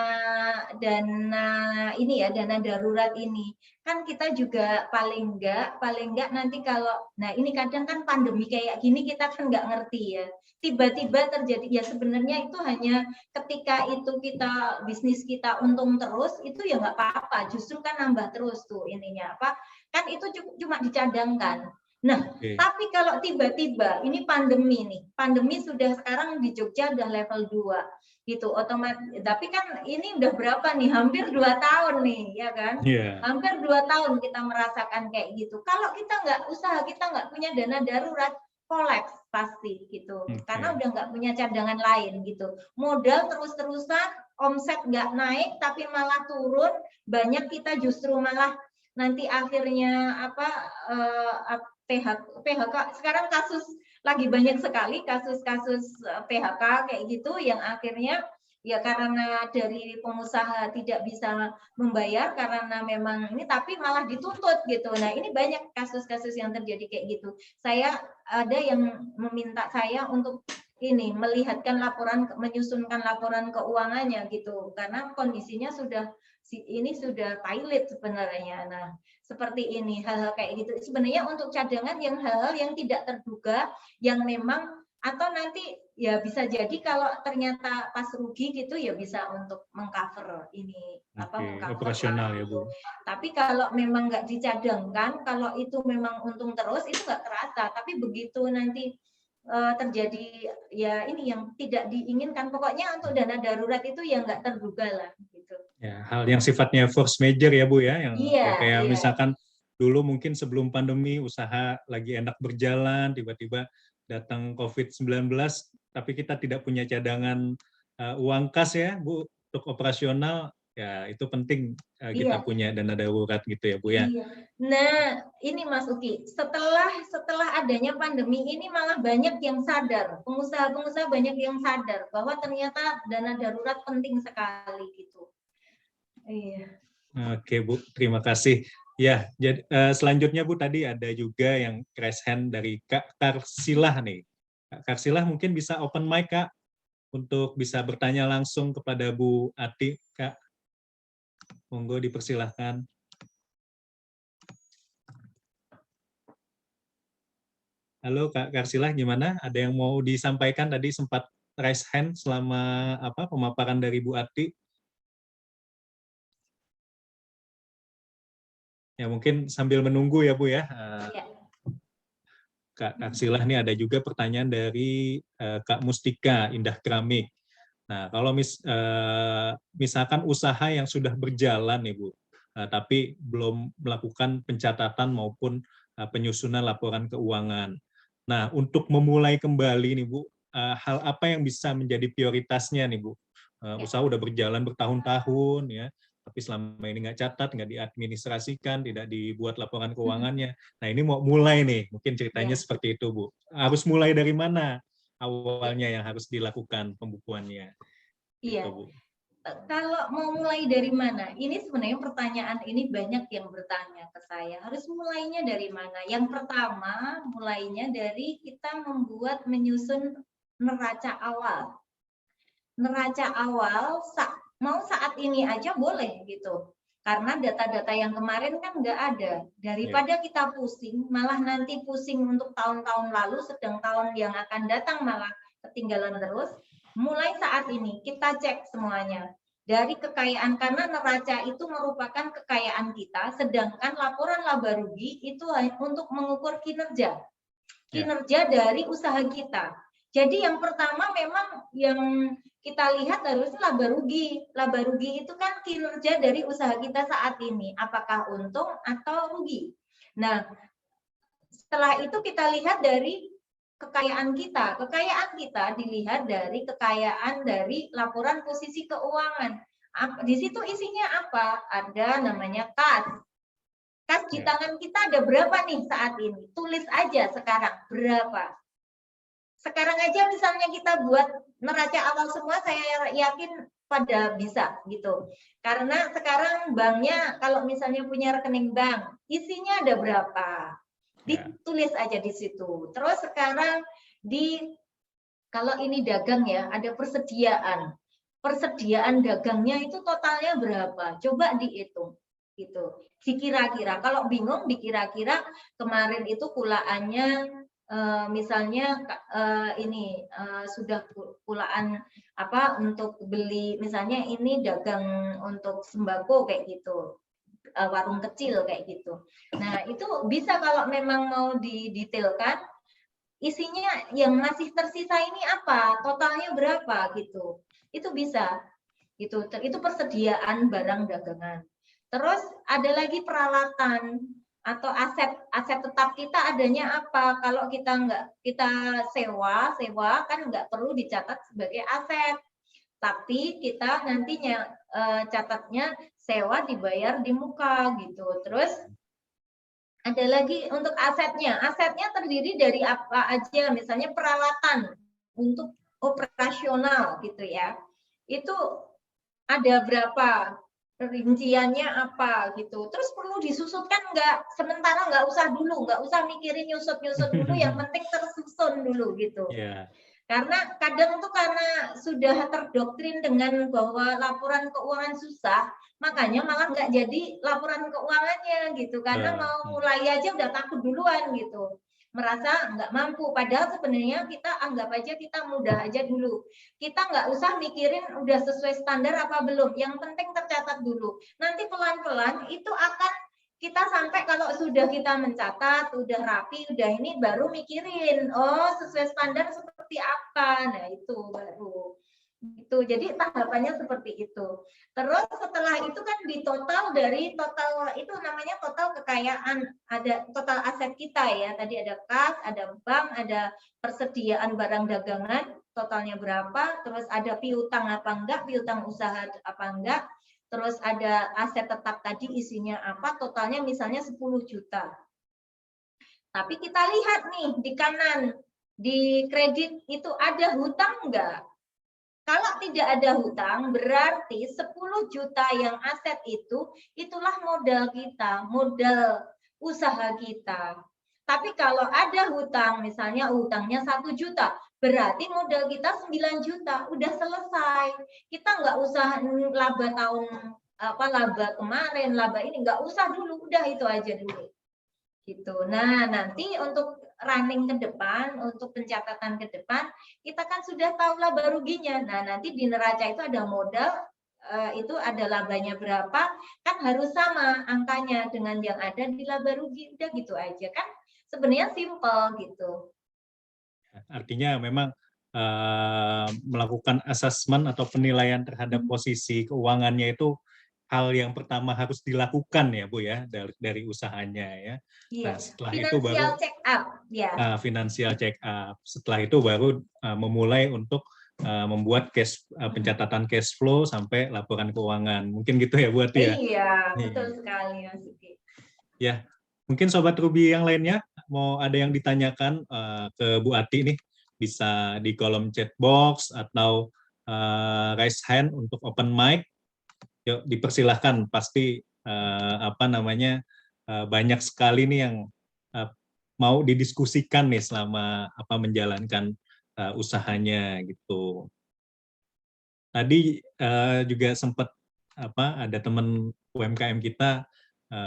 ini ya, dana darurat ini kan kita juga paling enggak nanti kalau, ini kadang kan pandemi kayak gini kita kan nggak ngerti ya, tiba-tiba terjadi ya, sebenarnya itu hanya ketika itu kita bisnis kita untung terus itu ya nggak apa-apa, justru kan nambah terus tuh ininya kan itu cuma dicadangkan. Nah, tapi kalau tiba-tiba ini pandemi sudah sekarang di Jogja udah level 2 gitu, otomatis. Tapi kan ini udah berapa nih? Hampir 2 tahun nih, ya kan? Yeah. Hampir 2 tahun kita merasakan kayak gitu. Kalau kita kita nggak punya dana darurat, kolaps pasti gitu. Karena udah nggak punya cadangan lain gitu. Modal terus-terusan, omset nggak naik, tapi malah turun. Banyak kita justru malah nanti akhirnya PHK. Sekarang lagi banyak sekali kasus-kasus PHK kayak gitu yang akhirnya ya karena dari pengusaha tidak bisa membayar karena memang ini, tapi malah dituntut gitu. Nah, ini banyak kasus-kasus yang terjadi kayak gitu. Saya ada yang meminta saya untuk ini menyusunkan laporan keuangannya gitu, karena kondisinya sudah pilot sebenarnya. Nah, seperti ini, hal-hal kayak gitu sebenarnya untuk cadangan yang hal-hal yang tidak terduga, yang memang atau nanti ya bisa jadi kalau ternyata pas rugi gitu ya bisa untuk mengcover ini mengcover operasional ya Bu. Tapi kalau memang nggak dicadangkan, kalau itu memang untung terus itu nggak terasa, tapi begitu nanti terjadi ya ini yang tidak diinginkan, pokoknya untuk dana darurat itu yang nggak terduga lah gitu. Ya, hal yang sifatnya force major ya Bu ya, yang kayak misalkan dulu mungkin sebelum pandemi usaha lagi enak berjalan, tiba-tiba datang COVID-19, tapi kita tidak punya cadangan uang kas ya Bu untuk operasional, ya itu penting kita punya dana darurat gitu ya Bu ya. Nah, ini Mas Uki, setelah adanya pandemi ini malah banyak yang sadar, pengusaha-pengusaha banyak yang sadar bahwa ternyata dana darurat penting sekali gitu. Iya. Oke Bu, terima kasih. Ya, jadi selanjutnya Bu tadi ada juga yang raise hand dari Kak Karsilah nih. Kak Karsilah mungkin bisa open mic Kak untuk bisa bertanya langsung kepada Bu Ati, Kak. Monggo dipersilahkan. Halo Kak Karsilah, gimana? Ada yang mau disampaikan? Tadi sempat raise hand selama pemaparan dari Bu Ati. Ya mungkin sambil menunggu ya Bu ya. Kak Karsilah, ini ada juga pertanyaan dari Kak Mustika Indah Keramik. Nah, kalau misalkan usaha yang sudah berjalan nih Bu, tapi belum melakukan pencatatan maupun penyusunan laporan keuangan. Nah, untuk memulai kembali nih Bu, hal apa yang bisa menjadi prioritasnya nih Bu? Usaha udah berjalan bertahun-tahun ya, tapi selama ini nggak catat, nggak diadministrasikan, tidak dibuat laporan keuangannya. Nah, ini mau mulai nih, mungkin ceritanya seperti itu Bu. Harus mulai dari mana awalnya yang harus dilakukan pembukuannya? Iya. Gitu, Bu. Kalau mau mulai dari mana? Ini sebenarnya pertanyaan ini banyak yang bertanya ke saya. Harus mulainya dari mana? Yang pertama, mulainya dari kita menyusun neraca awal. Neraca awal mau saat ini aja boleh gitu. Karena data-data yang kemarin kan nggak ada. Daripada kita pusing, malah nanti pusing untuk tahun-tahun lalu, sedang tahun yang akan datang malah ketinggalan terus. Mulai saat ini kita cek semuanya. dari kekayaan, karena neraca itu merupakan kekayaan kita, sedangkan laporan laba rugi itu untuk mengukur kinerja dari usaha kita. Jadi yang pertama memang yang kita lihat harusnya laba rugi. Laba rugi itu kan kinerja dari usaha kita saat ini, apakah untung atau rugi. Nah, setelah itu kita lihat dari kekayaan kita. Kekayaan kita dilihat dari kekayaan dari laporan posisi keuangan. Di situ isinya apa? Ada namanya kas. Kas di tangan kita ada berapa nih saat ini? Tulis aja sekarang berapa. Sekarang aja misalnya kita buat neraca awal semua, saya yakin pada bisa gitu. Karena sekarang banknya kalau misalnya punya rekening bank, isinya ada berapa? Ditulis aja di situ. Terus sekarang kalau ini dagang ya, ada persediaan. Persediaan dagangnya itu totalnya berapa? Coba dihitung gitu. Dikira-kira, kalau bingung dikira-kira kemarin itu kulaannya misalnya sudah kulaan apa untuk beli, misalnya ini dagang untuk sembako kayak gitu, warung kecil kayak gitu. Nah, itu bisa kalau memang mau didetailkan, isinya yang masih tersisa ini apa, totalnya berapa gitu. Itu bisa. Gitu. Itu persediaan barang dagangan. Terus ada lagi peralatan atau aset tetap kita adanya apa. Kalau kita sewa kan nggak perlu dicatat sebagai aset. Tapi kita nantinya catatnya sewa dibayar di muka gitu. Terus ada lagi untuk asetnya. Asetnya terdiri dari apa aja, misalnya peralatan untuk operasional gitu ya. Itu ada berapa, rinciannya apa gitu. Terus perlu disusutkan nggak? Sementara nggak usah mikirin nyusut-nyusut dulu, yang penting tersusun dulu gitu. Karena kadang tuh karena sudah terdoktrin dengan bahwa laporan keuangan susah, makanya malah nggak jadi laporan keuangannya gitu. Karena mau mulai aja udah takut duluan gitu. Merasa nggak mampu, padahal sebenarnya kita anggap aja kita mudah aja dulu. Kita nggak usah mikirin udah sesuai standar apa belum, yang penting tercatat dulu. Nanti pelan-pelan itu akan kita sampai kalau sudah kita mencatat, udah rapi, udah ini baru mikirin, oh sesuai standar seperti apa. Nah itu baru. Itu jadi tahapannya seperti itu. Terus setelah itu kan di total itu namanya total kekayaan, ada total aset kita ya. Tadi ada kas, ada bank, ada persediaan barang dagangan, totalnya berapa, terus ada piutang apa enggak, piutang usaha apa enggak, terus ada aset tetap tadi isinya apa, totalnya misalnya 10 juta. Tapi kita lihat nih di kanan, di kredit itu ada hutang enggak? Kalau tidak ada hutang, berarti 10 juta yang aset itulah modal kita, modal usaha kita. Tapi kalau ada hutang, misalnya hutangnya 1 juta, berarti modal kita 9 juta, udah selesai. Kita nggak usah laba laba kemarin, laba ini, nggak usah dulu, udah itu aja dulu. Gitu. Nah, nanti untuk running ke depan, untuk pencatatan ke depan, kita kan sudah tahu laba ruginya. Nah, nanti di neraca itu ada modal, itu ada labanya berapa, kan harus sama angkanya dengan yang ada di laba rugi. Udah gitu aja kan, sebenarnya simple gitu. Artinya memang melakukan asesmen atau penilaian terhadap posisi keuangannya itu hal yang pertama harus dilakukan ya Bu ya, dari usahanya ya. Iya. Nah, setelah Financial itu baru check up ya. Financial check up. Setelah itu baru memulai untuk membuat pencatatan cash flow sampai laporan keuangan. Mungkin gitu ya Bu Ati ya. Iya, betul sekali Mas Uki. Ya, mungkin Sobat Ruby yang lainnya mau ada yang ditanyakan ke Bu Ati nih, bisa di kolom chat box atau raise hand untuk open mic. Yuk dipersilahkan, pasti banyak sekali nih yang mau didiskusikan nih selama menjalankan usahanya gitu. Tadi juga sempat ada teman UMKM kita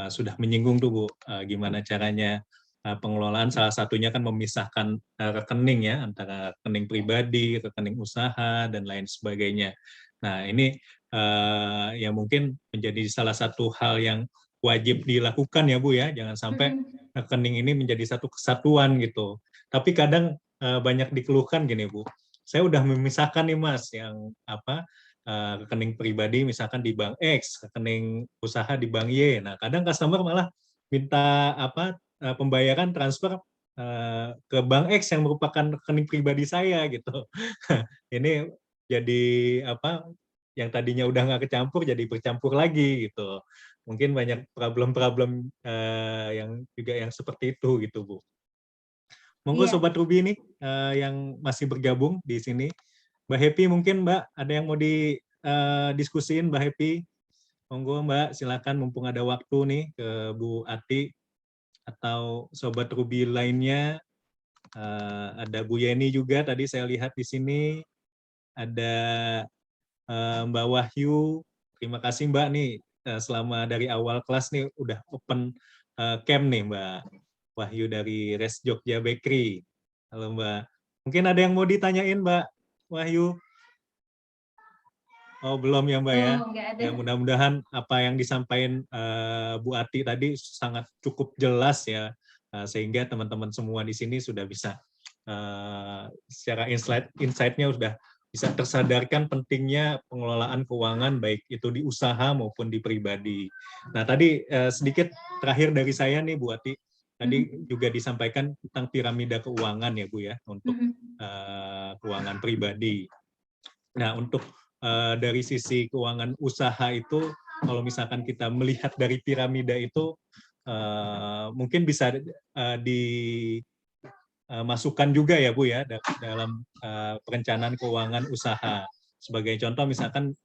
sudah menyinggung tuh Bu, gimana caranya pengelolaan, salah satunya kan memisahkan rekening ya, antara rekening pribadi, rekening usaha, dan lain sebagainya. Nah ini ya mungkin menjadi salah satu hal yang wajib dilakukan ya Bu ya, jangan sampai rekening ini menjadi satu kesatuan gitu. Tapi kadang banyak dikeluhkan gini Bu, saya udah memisahkan nih Mas yang rekening pribadi misalkan di bank X, rekening usaha di bank Y. Nah kadang customer malah minta pembayaran transfer ke bank X yang merupakan rekening pribadi saya gitu. Ini jadi yang tadinya udah nggak kecampur jadi bercampur lagi gitu. Mungkin banyak problem-problem yang juga yang seperti itu gitu Bu. Monggo Iya. Sobat Ruby nih yang masih bergabung di sini. Mbak Happy mungkin Mbak ada yang mau diskusiin Mbak Happy. Monggo Mbak silakan mumpung ada waktu nih ke Bu Ati atau Sobat Ruby lainnya. Ada Bu Yeni juga tadi saya lihat di sini. Ada Mbak Wahyu. Terima kasih Mbak nih selama dari awal kelas nih udah open camp nih Mbak Wahyu dari Res Jogja Bakery. Halo Mbak. Mungkin ada yang mau ditanyain Mbak Wahyu? Oh belum ya Mbak ya? Nggak ada. Ya mudah-mudahan apa yang disampaikan Bu Ati tadi sangat cukup jelas ya, sehingga teman-teman semua di sini sudah bisa secara insight-nya sudah bisa tersadarkan pentingnya pengelolaan keuangan baik itu di usaha maupun di pribadi. Nah tadi sedikit terakhir dari saya nih Bu Ati, tadi juga disampaikan tentang piramida keuangan ya Bu ya untuk keuangan pribadi. Nah untuk dari sisi keuangan usaha itu, kalau misalkan kita melihat dari piramida itu, mungkin bisa dimasukkan juga ya Bu ya dalam perencanaan keuangan usaha. Sebagai contoh misalkan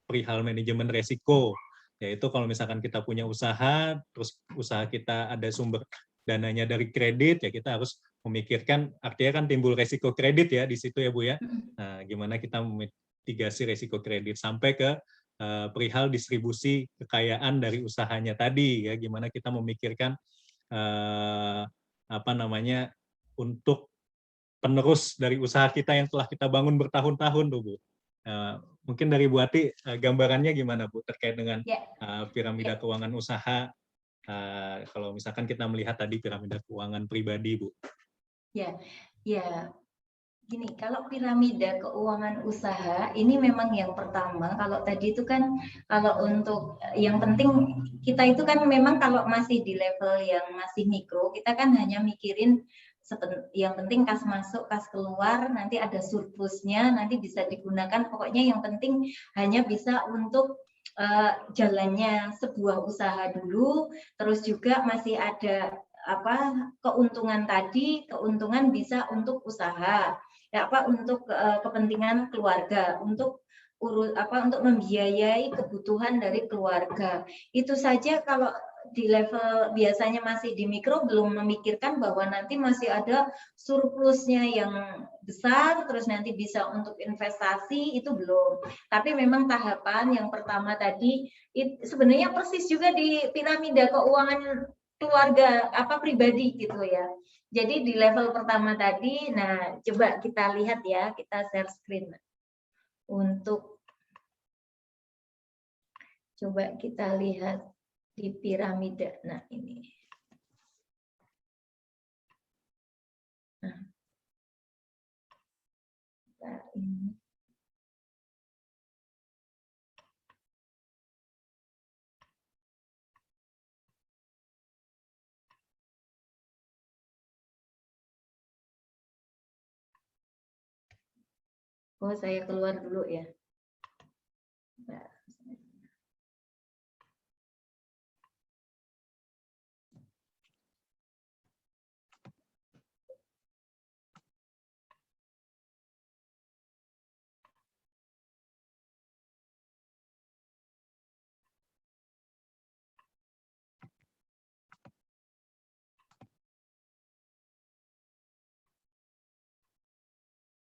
perihal manajemen resiko, yaitu kalau misalkan kita punya usaha, terus usaha kita ada sumber dananya dari kredit, ya kita harus memikirkan, artinya kan timbul resiko kredit ya di situ ya Bu ya. Nah, gimana kita mitigasi resiko kredit sampai ke perihal distribusi kekayaan dari usahanya tadi ya, gimana kita memikirkan untuk penerus dari usaha kita yang telah kita bangun bertahun-tahun tuh Bu. Mungkin dari Bu Ati gambarannya gimana Bu terkait dengan piramida keuangan usaha, kalau misalkan kita melihat tadi piramida keuangan pribadi Bu. Ya, gini, kalau piramida keuangan usaha ini memang yang pertama, kalau tadi itu kan kalau untuk yang penting kita itu kan memang kalau masih di level yang masih mikro, kita kan hanya mikirin yang penting kas masuk, kas keluar, nanti ada surplusnya, nanti bisa digunakan, pokoknya yang penting hanya bisa untuk jalannya sebuah usaha dulu, terus juga masih ada keuntungan tadi, keuntungan bisa untuk usaha. Untuk kepentingan keluarga, untuk membiayai kebutuhan dari keluarga. Itu saja kalau di level biasanya masih di mikro belum memikirkan bahwa nanti masih ada surplusnya yang besar, terus nanti bisa untuk investasi, itu belum. Tapi memang tahapan yang pertama tadi sebenarnya persis juga di piramida keuangan keluarga pribadi gitu ya. Jadi di level pertama tadi, nah coba kita lihat ya, kita share screen untuk coba kita lihat di piramida. Nah ini. Nah ini. Oh, saya keluar dulu ya.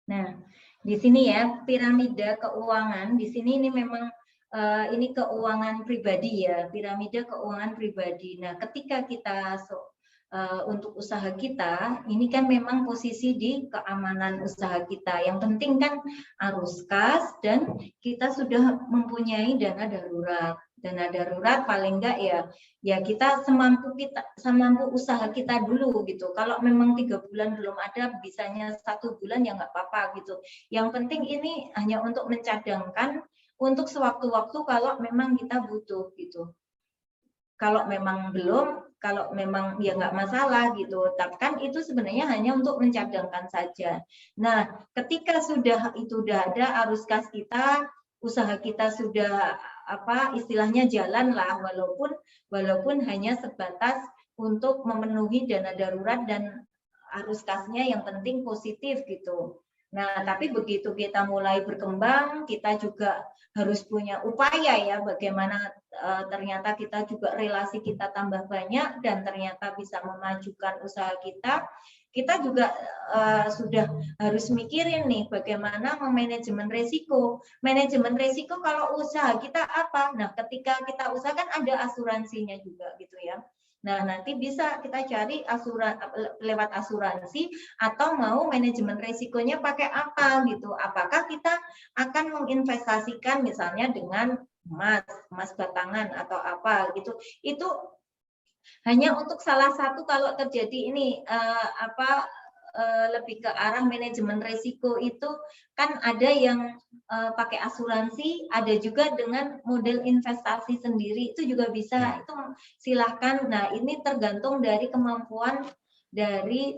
Nah, di sini ya piramida keuangan, di sini ini memang ini keuangan pribadi ya, piramida keuangan pribadi. Nah, ketika kita untuk usaha kita, ini kan memang posisi di keamanan usaha kita. Yang penting kan arus kas dan kita sudah mempunyai dana darurat. Dana darurat paling enggak ya kita semampu usaha kita dulu gitu. Kalau memang 3 bulan belum ada, bisanya 1 bulan ya nggak apa-apa gitu. Yang penting ini hanya untuk mencadangkan untuk sewaktu-waktu kalau memang kita butuh gitu. Kalau memang belum, kalau memang ya nggak masalah gitu. Tapi kan itu sebenarnya hanya untuk mencadangkan saja. Nah, ketika itu udah ada arus kas kita, usaha kita sudah istilahnya jalan lah, walaupun hanya sebatas untuk memenuhi dana darurat dan arus kasnya yang penting positif gitu. Nah, tapi begitu kita mulai berkembang, kita juga harus punya upaya ya, bagaimana ternyata kita juga relasi kita tambah banyak dan ternyata bisa memajukan usaha kita. Kita juga sudah harus mikirin nih bagaimana memanajemen resiko. Manajemen resiko kalau usaha kita apa? Nah, ketika kita usaha kan ada asuransinya juga gitu ya. Nah, nanti bisa kita cari lewat asuransi atau mau manajemen risikonya pakai apa gitu. Apakah kita akan menginvestasikan misalnya dengan emas batangan atau apa gitu. Itu hanya untuk salah satu kalau terjadi ini lebih ke arah manajemen risiko itu kan ada yang pakai asuransi, ada juga dengan model investasi sendiri, itu juga bisa, itu silahkan. Nah, ini tergantung dari kemampuan dari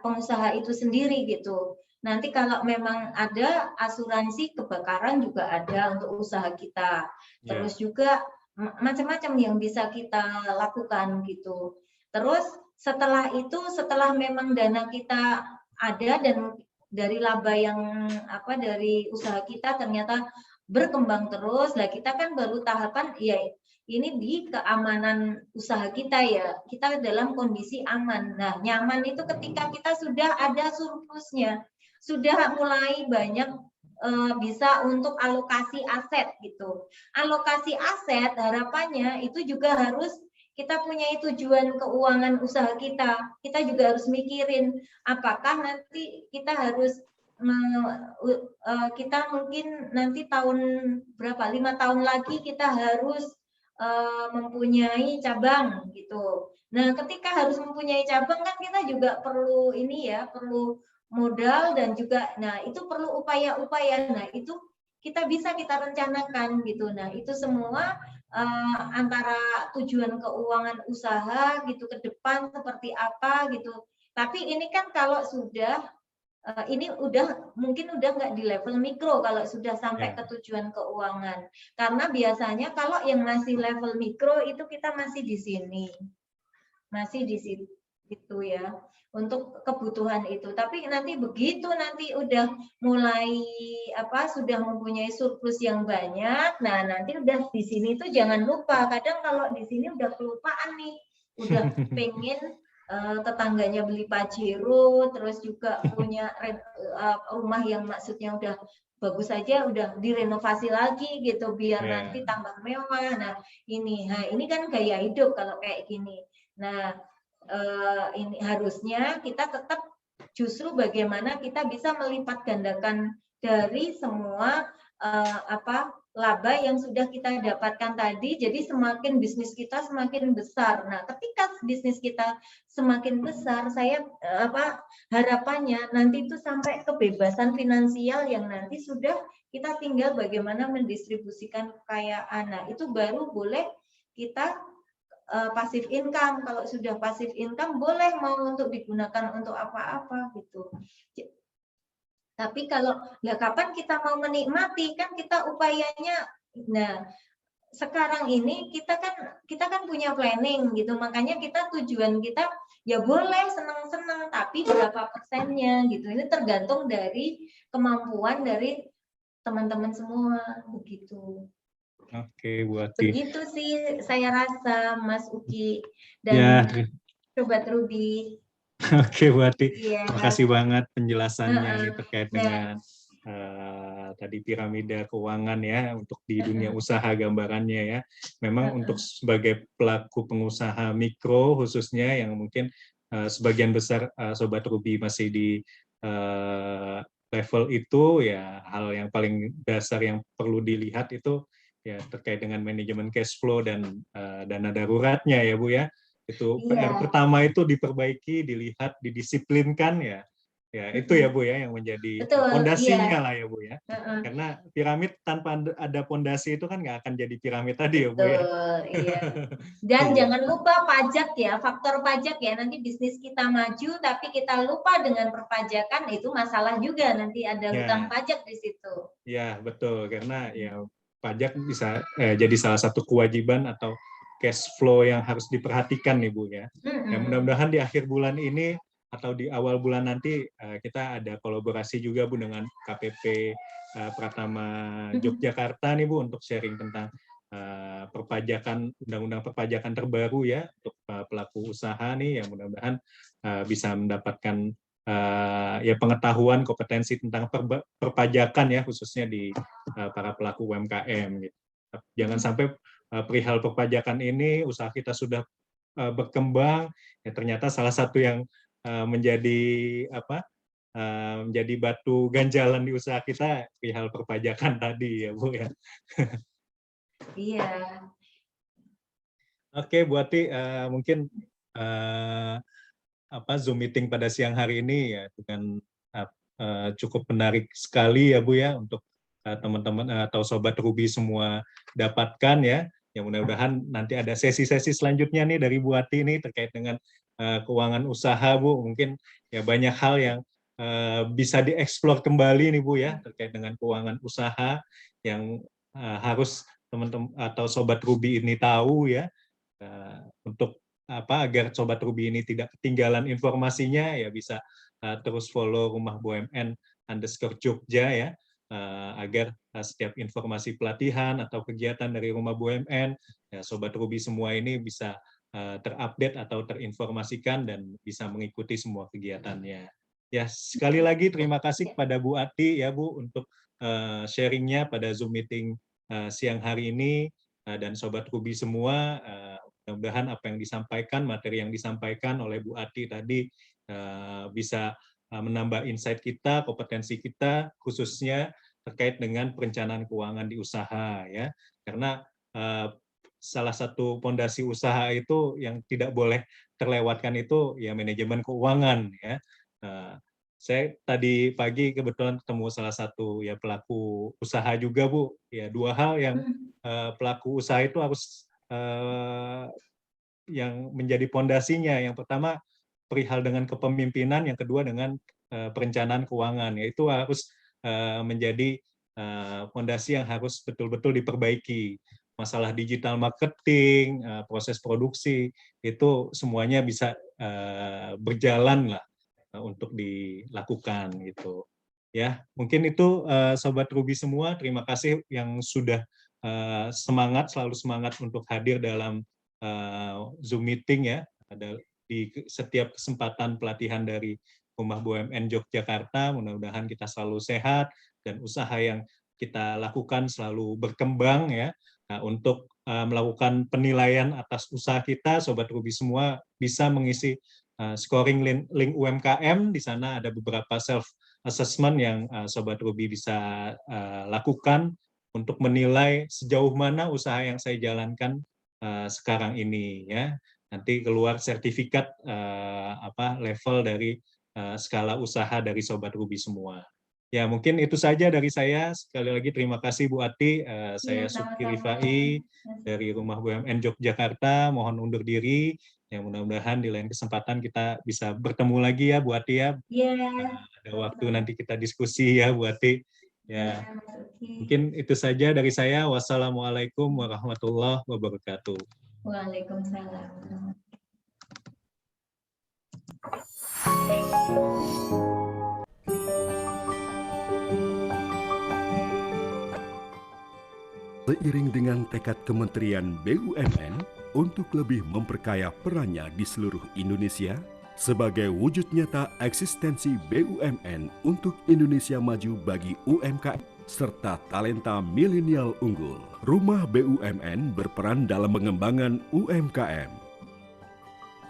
pengusaha itu sendiri gitu. Nanti kalau memang ada asuransi kebakaran juga ada untuk usaha kita, terus juga macam-macam yang bisa kita lakukan gitu. Terus setelah memang dana kita ada dan dari laba yang dari usaha kita ternyata berkembang terus, lah kita kan baru tahapan ya ini di keamanan usaha kita ya, kita dalam kondisi aman. Nah, nyaman itu ketika kita sudah ada surplusnya, sudah mulai banyak bisa untuk alokasi aset gitu. Alokasi aset harapannya itu juga harus kita punya tujuan keuangan usaha kita. Kita juga harus mikirin apakah nanti kita harus kita mungkin nanti tahun berapa 5 tahun lagi kita harus mempunyai cabang gitu. Nah, ketika harus mempunyai cabang kan kita juga perlu perlu modal dan juga itu perlu upaya-upaya. Nah, itu kita rencanakan gitu. Nah, itu semua antara tujuan keuangan usaha gitu ke depan seperti apa gitu. Tapi ini kan kalau sudah ini mungkin udah nggak di level mikro kalau sudah sampai ke tujuan keuangan. Karena biasanya kalau yang masih level mikro itu kita masih di sini. Masih di situ gitu ya. Untuk kebutuhan itu. Tapi nanti begitu nanti udah mulai sudah mempunyai surplus yang banyak. Nah, nanti udah di sini tuh jangan lupa. Kadang kalau di sini udah kelupaan nih. Udah pengen tetangganya beli Pajero, terus juga punya rumah yang maksudnya udah bagus saja, udah direnovasi lagi gitu biar nanti tambah mewah. Nah, ini kan gaya hidup kalau kayak gini. Nah, ini harusnya kita tetap justru bagaimana kita bisa melipat gandakan dari semua laba yang sudah kita dapatkan tadi. Jadi semakin bisnis kita semakin besar. Nah, ketika bisnis kita semakin besar, harapannya nanti itu sampai kebebasan finansial yang nanti sudah kita tinggal bagaimana mendistribusikan kekayaan. Nah, itu baru boleh kita pasif income. Kalau sudah pasif income boleh mau untuk digunakan untuk apa-apa gitu. Tapi kalau kapan kita mau menikmati kan kita upayanya. Nah, sekarang ini kita kan punya planning gitu. Makanya kita tujuan kita ya boleh senang-senang tapi berapa persennya gitu. Ini tergantung dari kemampuan dari teman-teman semua begitu. Oke, Bu Ati. Begitu sih saya rasa, Mas Uki dan Sobat Ruby. Oke, Bu Ati. Terima kasih banget penjelasannya terkait dengan tadi piramida keuangan ya untuk di dunia usaha gambarannya ya. Memang untuk sebagai pelaku pengusaha mikro khususnya yang mungkin sebagian besar Sobat Ruby masih di level itu, ya hal yang paling dasar yang perlu dilihat itu ya terkait dengan manajemen cash flow dan dana daruratnya ya Bu ya. Itu PR pertama itu diperbaiki, dilihat, didisiplinkan ya. Ya, itu ya Bu ya yang menjadi pondasinya lah ya Bu ya. Karena piramid tanpa ada pondasi itu kan nggak akan jadi piramid tadi ya Bu ya. Iya. Dan jangan lupa pajak ya, faktor pajak ya. Nanti bisnis kita maju tapi kita lupa dengan perpajakan, itu masalah juga, nanti ada hutang pajak di situ. Ya, betul. Karena ya pajak bisa jadi salah satu kewajiban atau cash flow yang harus diperhatikan nih Bu ya. Ya mudah-mudahan di akhir bulan ini atau di awal bulan nanti kita ada kolaborasi juga Bu dengan KPP Pratama Yogyakarta nih Bu untuk sharing tentang perpajakan, undang-undang perpajakan terbaru ya untuk pelaku usaha nih, yang mudah-mudahan bisa mendapatkan ya pengetahuan, kompetensi tentang perpajakan ya khususnya di para pelaku UMKM gitu. Jangan sampai perihal perpajakan ini usaha kita sudah berkembang ya ternyata salah satu yang menjadi menjadi batu ganjalan di usaha kita perihal perpajakan tadi ya Bu ya. Iya. Oke Bu Ati, mungkin Zoom meeting pada siang hari ini ya dengan cukup menarik sekali ya Bu ya untuk teman-teman atau Sobat Ruby semua dapatkan ya. Ya mudah-mudahan nanti ada sesi-sesi selanjutnya nih dari Bu Ati nih terkait dengan keuangan usaha Bu. Mungkin ya banyak hal yang bisa dieksplor kembali nih Bu ya terkait dengan keuangan usaha yang harus teman-teman atau Sobat Ruby ini tahu ya untuk agar Sobat Ruby ini tidak ketinggalan informasinya ya bisa terus follow Rumah BUMN _Jogja ya agar setiap informasi pelatihan atau kegiatan dari Rumah BUMN ya Sobat Ruby semua ini bisa terupdate atau terinformasikan dan bisa mengikuti semua kegiatannya. Ya sekali lagi terima kasih kepada Bu Ati ya Bu untuk sharingnya pada Zoom meeting siang hari ini dan Sobat Ruby semua. Mudah-mudahan apa yang disampaikan, materi yang disampaikan oleh Bu Ati tadi bisa menambah insight kita, kompetensi kita, khususnya terkait dengan perencanaan keuangan di usaha ya. Karena salah satu pondasi usaha itu yang tidak boleh terlewatkan itu ya manajemen keuangan ya. Saya tadi pagi kebetulan ketemu salah satu ya pelaku usaha juga Bu. Ya dua hal yang pelaku usaha itu harus yang menjadi pondasinya. Yang pertama perihal dengan kepemimpinan, yang kedua dengan perencanaan keuangan. Yaitu harus menjadi pondasi yang harus betul-betul diperbaiki. Masalah digital marketing, proses produksi, itu semuanya bisa berjalan lah untuk dilakukan gitu. Ya, mungkin itu Sobat Ruby semua, terima kasih yang sudah semangat, selalu semangat untuk hadir dalam Zoom meeting ya. Ada di setiap kesempatan pelatihan dari Rumah BUMN Yogyakarta, mudah-mudahan kita selalu sehat dan usaha yang kita lakukan selalu berkembang ya. Nah, untuk melakukan penilaian atas usaha kita, Sobat Ruby semua bisa mengisi scoring link UMKM. Di sana ada beberapa self assessment yang Sobat Ruby bisa lakukan untuk menilai sejauh mana usaha yang saya jalankan sekarang ini ya. Nanti keluar sertifikat level dari skala usaha dari Sobat Ruby semua. Ya, mungkin itu saja dari saya. Sekali lagi terima kasih Bu Ati. Saya Subki Rifai dari Rumah BUMN Yogyakarta. Mohon undur diri. Yang mudah-mudahan di lain kesempatan kita bisa bertemu lagi ya Bu Ati ya. Ada waktu nanti kita diskusi ya Bu Ati. Ya, mungkin itu saja dari saya. Wassalamualaikum warahmatullahi wabarakatuh. Waalaikumsalam. Seiring dengan tekad Kementerian BUMN untuk lebih memperkaya perannya di seluruh Indonesia, sebagai wujud nyata eksistensi BUMN untuk Indonesia maju bagi UMKM serta talenta milenial unggul. Rumah BUMN berperan dalam pengembangan UMKM.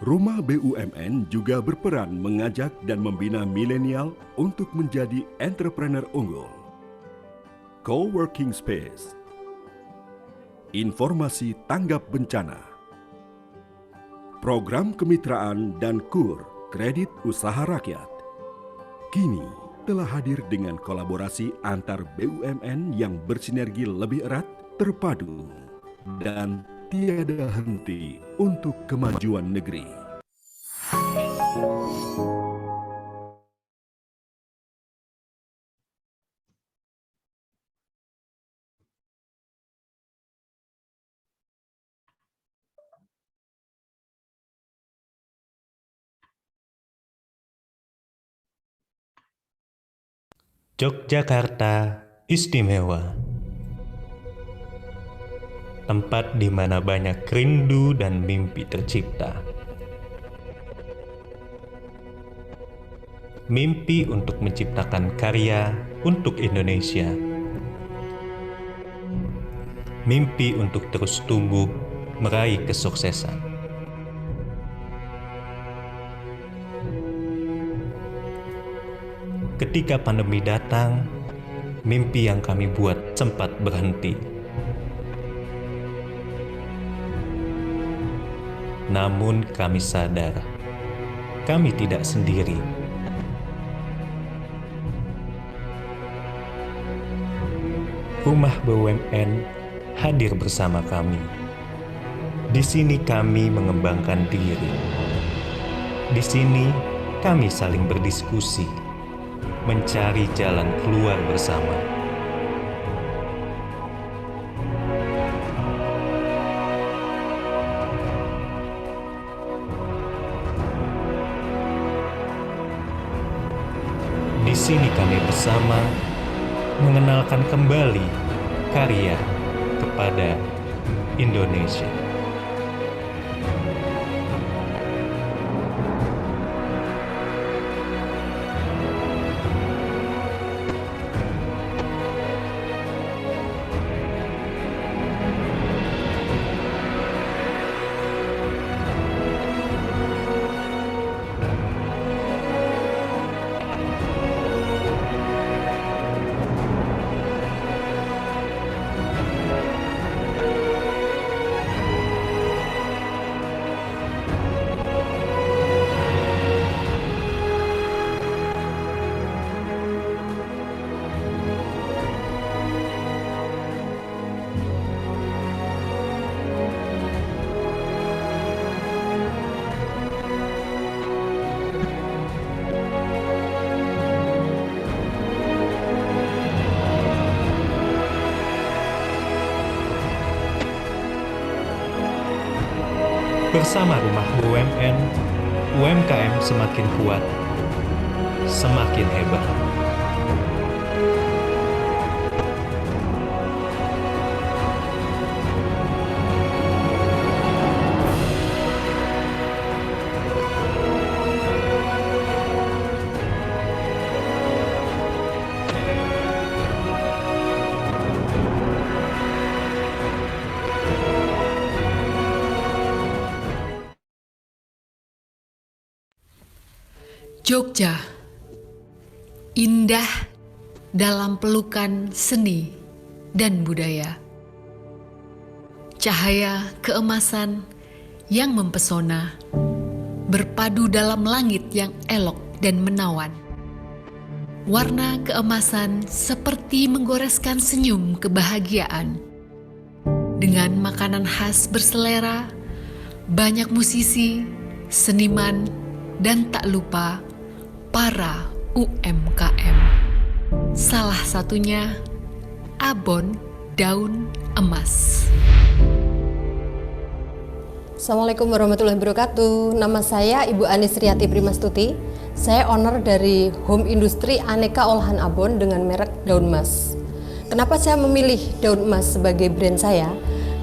Rumah BUMN juga berperan mengajak dan membina milenial untuk menjadi entrepreneur unggul. Co-working space, informasi tanggap bencana, program kemitraan dan KUR, kredit usaha rakyat, kini telah hadir dengan kolaborasi antar BUMN yang bersinergi lebih erat, terpadu, dan tiada henti untuk kemajuan negeri. Yogyakarta istimewa. Tempat di mana banyak rindu dan mimpi tercipta. Mimpi untuk menciptakan karya untuk Indonesia. Mimpi untuk terus tumbuh, meraih kesuksesan. Ketika pandemi datang, mimpi yang kami buat sempat berhenti. Namun kami sadar, kami tidak sendiri. Rumah BUMN hadir bersama kami. Di sini kami mengembangkan diri. Di sini kami saling berdiskusi, mencari jalan keluar bersama. Di sini kami bersama mengenalkan kembali karya kepada Indonesia. Bersama Rumah BUMN, UMKM semakin kuat, semakin hebat. Jogja, indah dalam pelukan seni dan budaya. Cahaya keemasan yang mempesona, berpadu dalam langit yang elok dan menawan. Warna keemasan seperti menggoreskan senyum kebahagiaan. Dengan makanan khas berselera, banyak musisi, seniman, dan tak lupa para UMKM. Salah satunya Abon Daun Emas. Assalamualaikum warahmatullahi wabarakatuh. Nama saya Ibu Anis Riyati Primastuti. Saya owner dari Home Industri Aneka Olahan Abon dengan merek Daun Emas. Kenapa saya memilih Daun Emas sebagai brand saya?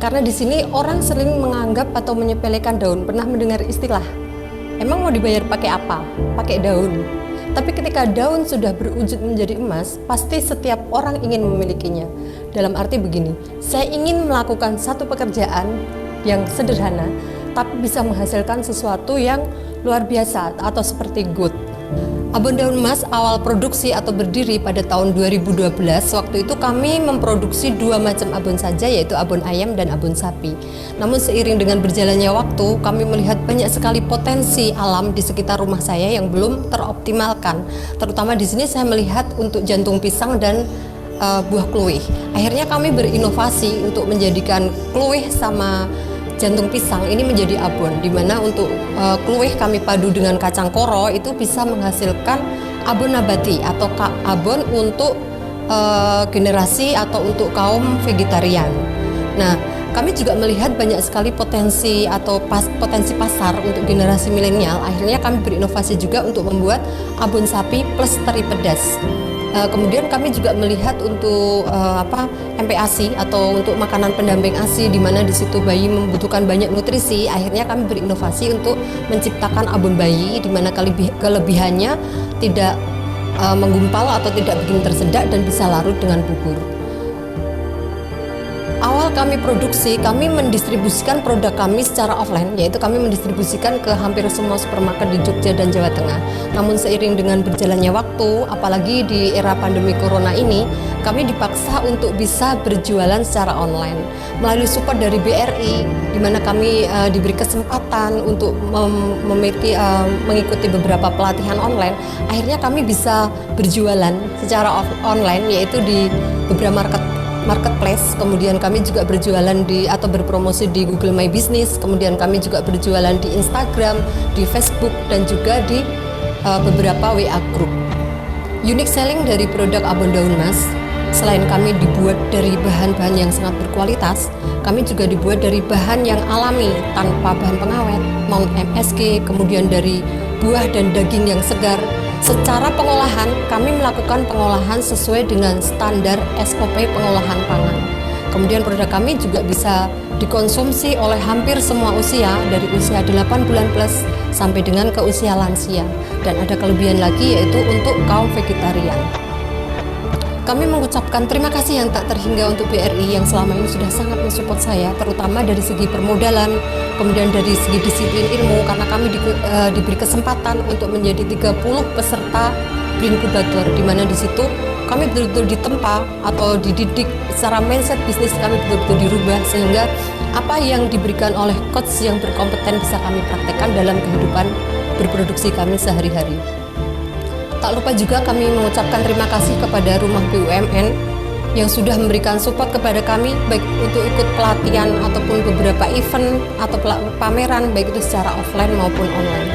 Karena di sini orang sering menganggap atau menyepelekan daun. Pernah mendengar istilah emang mau dibayar pakai apa? Pakai daun. Tapi ketika daun sudah berwujud menjadi emas, pasti setiap orang ingin memilikinya. Dalam arti begini, saya ingin melakukan satu pekerjaan yang sederhana, tapi bisa menghasilkan sesuatu yang luar biasa atau seperti gold. Abon Daun Emas awal produksi atau berdiri pada tahun 2012. Waktu itu kami memproduksi 2 macam abon saja, yaitu abon ayam dan abon sapi. Namun seiring dengan berjalannya waktu, kami melihat banyak sekali potensi alam di sekitar rumah saya yang belum teroptimalkan. Terutama di sini saya melihat untuk jantung pisang dan buah kluwih. Akhirnya kami berinovasi untuk menjadikan kluwih sama jantung pisang ini menjadi abon, di mana untuk kluwih kami padu dengan kacang koro itu bisa menghasilkan abon nabati atau abon untuk generasi atau untuk kaum vegetarian. Nah, kami juga melihat banyak sekali potensi atau potensi pasar untuk generasi milenial. Akhirnya kami berinovasi juga untuk membuat abon sapi plus teri pedas. Kemudian kami juga melihat untuk MPASI atau untuk makanan pendamping ASI, di mana di situ bayi membutuhkan banyak nutrisi. Akhirnya kami berinovasi untuk menciptakan abon bayi, di mana kelebihannya tidak menggumpal atau tidak bikin tersedak dan bisa larut dengan bubur. Awal kami produksi, kami mendistribusikan produk kami secara offline, yaitu kami mendistribusikan ke hampir semua supermarket di Jogja dan Jawa Tengah. Namun seiring dengan berjalannya waktu, apalagi di era pandemi corona ini, kami dipaksa untuk bisa berjualan secara online. Melalui support dari BRI, di mana kami diberi kesempatan untuk mengikuti beberapa pelatihan online, akhirnya kami bisa berjualan secara online, yaitu di beberapa marketplace. Kemudian kami juga berjualan atau berpromosi di Google My Business. Kemudian kami juga berjualan di Instagram, di Facebook, dan juga di beberapa WA group. Unique selling dari produk abon daun emas, selain kami dibuat dari bahan-bahan yang sangat berkualitas, kami juga dibuat dari bahan yang alami tanpa bahan pengawet, non MSG, kemudian dari buah dan daging yang segar. Secara pengolahan, kami melakukan pengolahan sesuai dengan standar SOP pengolahan pangan. Kemudian produk kami juga bisa dikonsumsi oleh hampir semua usia, dari usia 8 bulan plus sampai dengan ke usia lansia. Dan ada kelebihan lagi, yaitu untuk kaum vegetarian. Kami mengucapkan terima kasih yang tak terhingga untuk BRI yang selama ini sudah sangat mensupport saya, terutama dari segi permodalan, kemudian dari segi disiplin ilmu, karena kami diberi kesempatan untuk menjadi 30 peserta Brinkubator, di mana di situ kami betul-betul ditempa atau dididik secara mindset bisnis kami betul-betul dirubah, sehingga apa yang diberikan oleh coach yang berkompeten bisa kami praktekkan dalam kehidupan berproduksi kami sehari-hari. Tak lupa juga kami mengucapkan terima kasih kepada Rumah BUMN yang sudah memberikan support kepada kami, baik untuk ikut pelatihan ataupun beberapa event atau pameran, baik itu secara offline maupun online.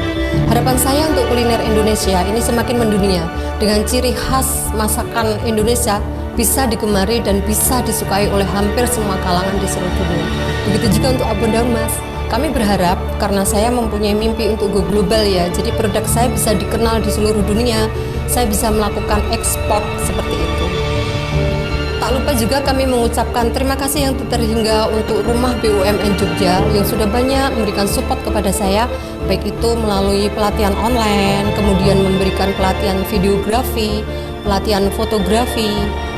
Harapan saya untuk kuliner Indonesia ini semakin mendunia, dengan ciri khas masakan Indonesia bisa digemari dan bisa disukai oleh hampir semua kalangan di seluruh dunia. Begitu juga untuk abon daun emas. Kami berharap, karena saya mempunyai mimpi untuk go global ya, jadi produk saya bisa dikenal di seluruh dunia, saya bisa melakukan ekspor seperti itu. Tak lupa juga kami mengucapkan terima kasih yang tak terhingga untuk Rumah BUMN Jogja yang sudah banyak memberikan support kepada saya, baik itu melalui pelatihan online, kemudian memberikan pelatihan videografi, pelatihan fotografi,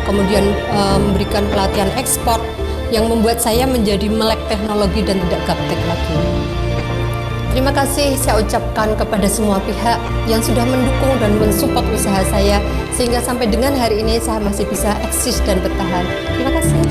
kemudian memberikan pelatihan ekspor, yang membuat saya menjadi melek teknologi dan tidak gaptek lagi. Terima kasih saya ucapkan kepada semua pihak yang sudah mendukung dan mensupport usaha saya, sehingga sampai dengan hari ini saya masih bisa eksis dan bertahan. Terima kasih.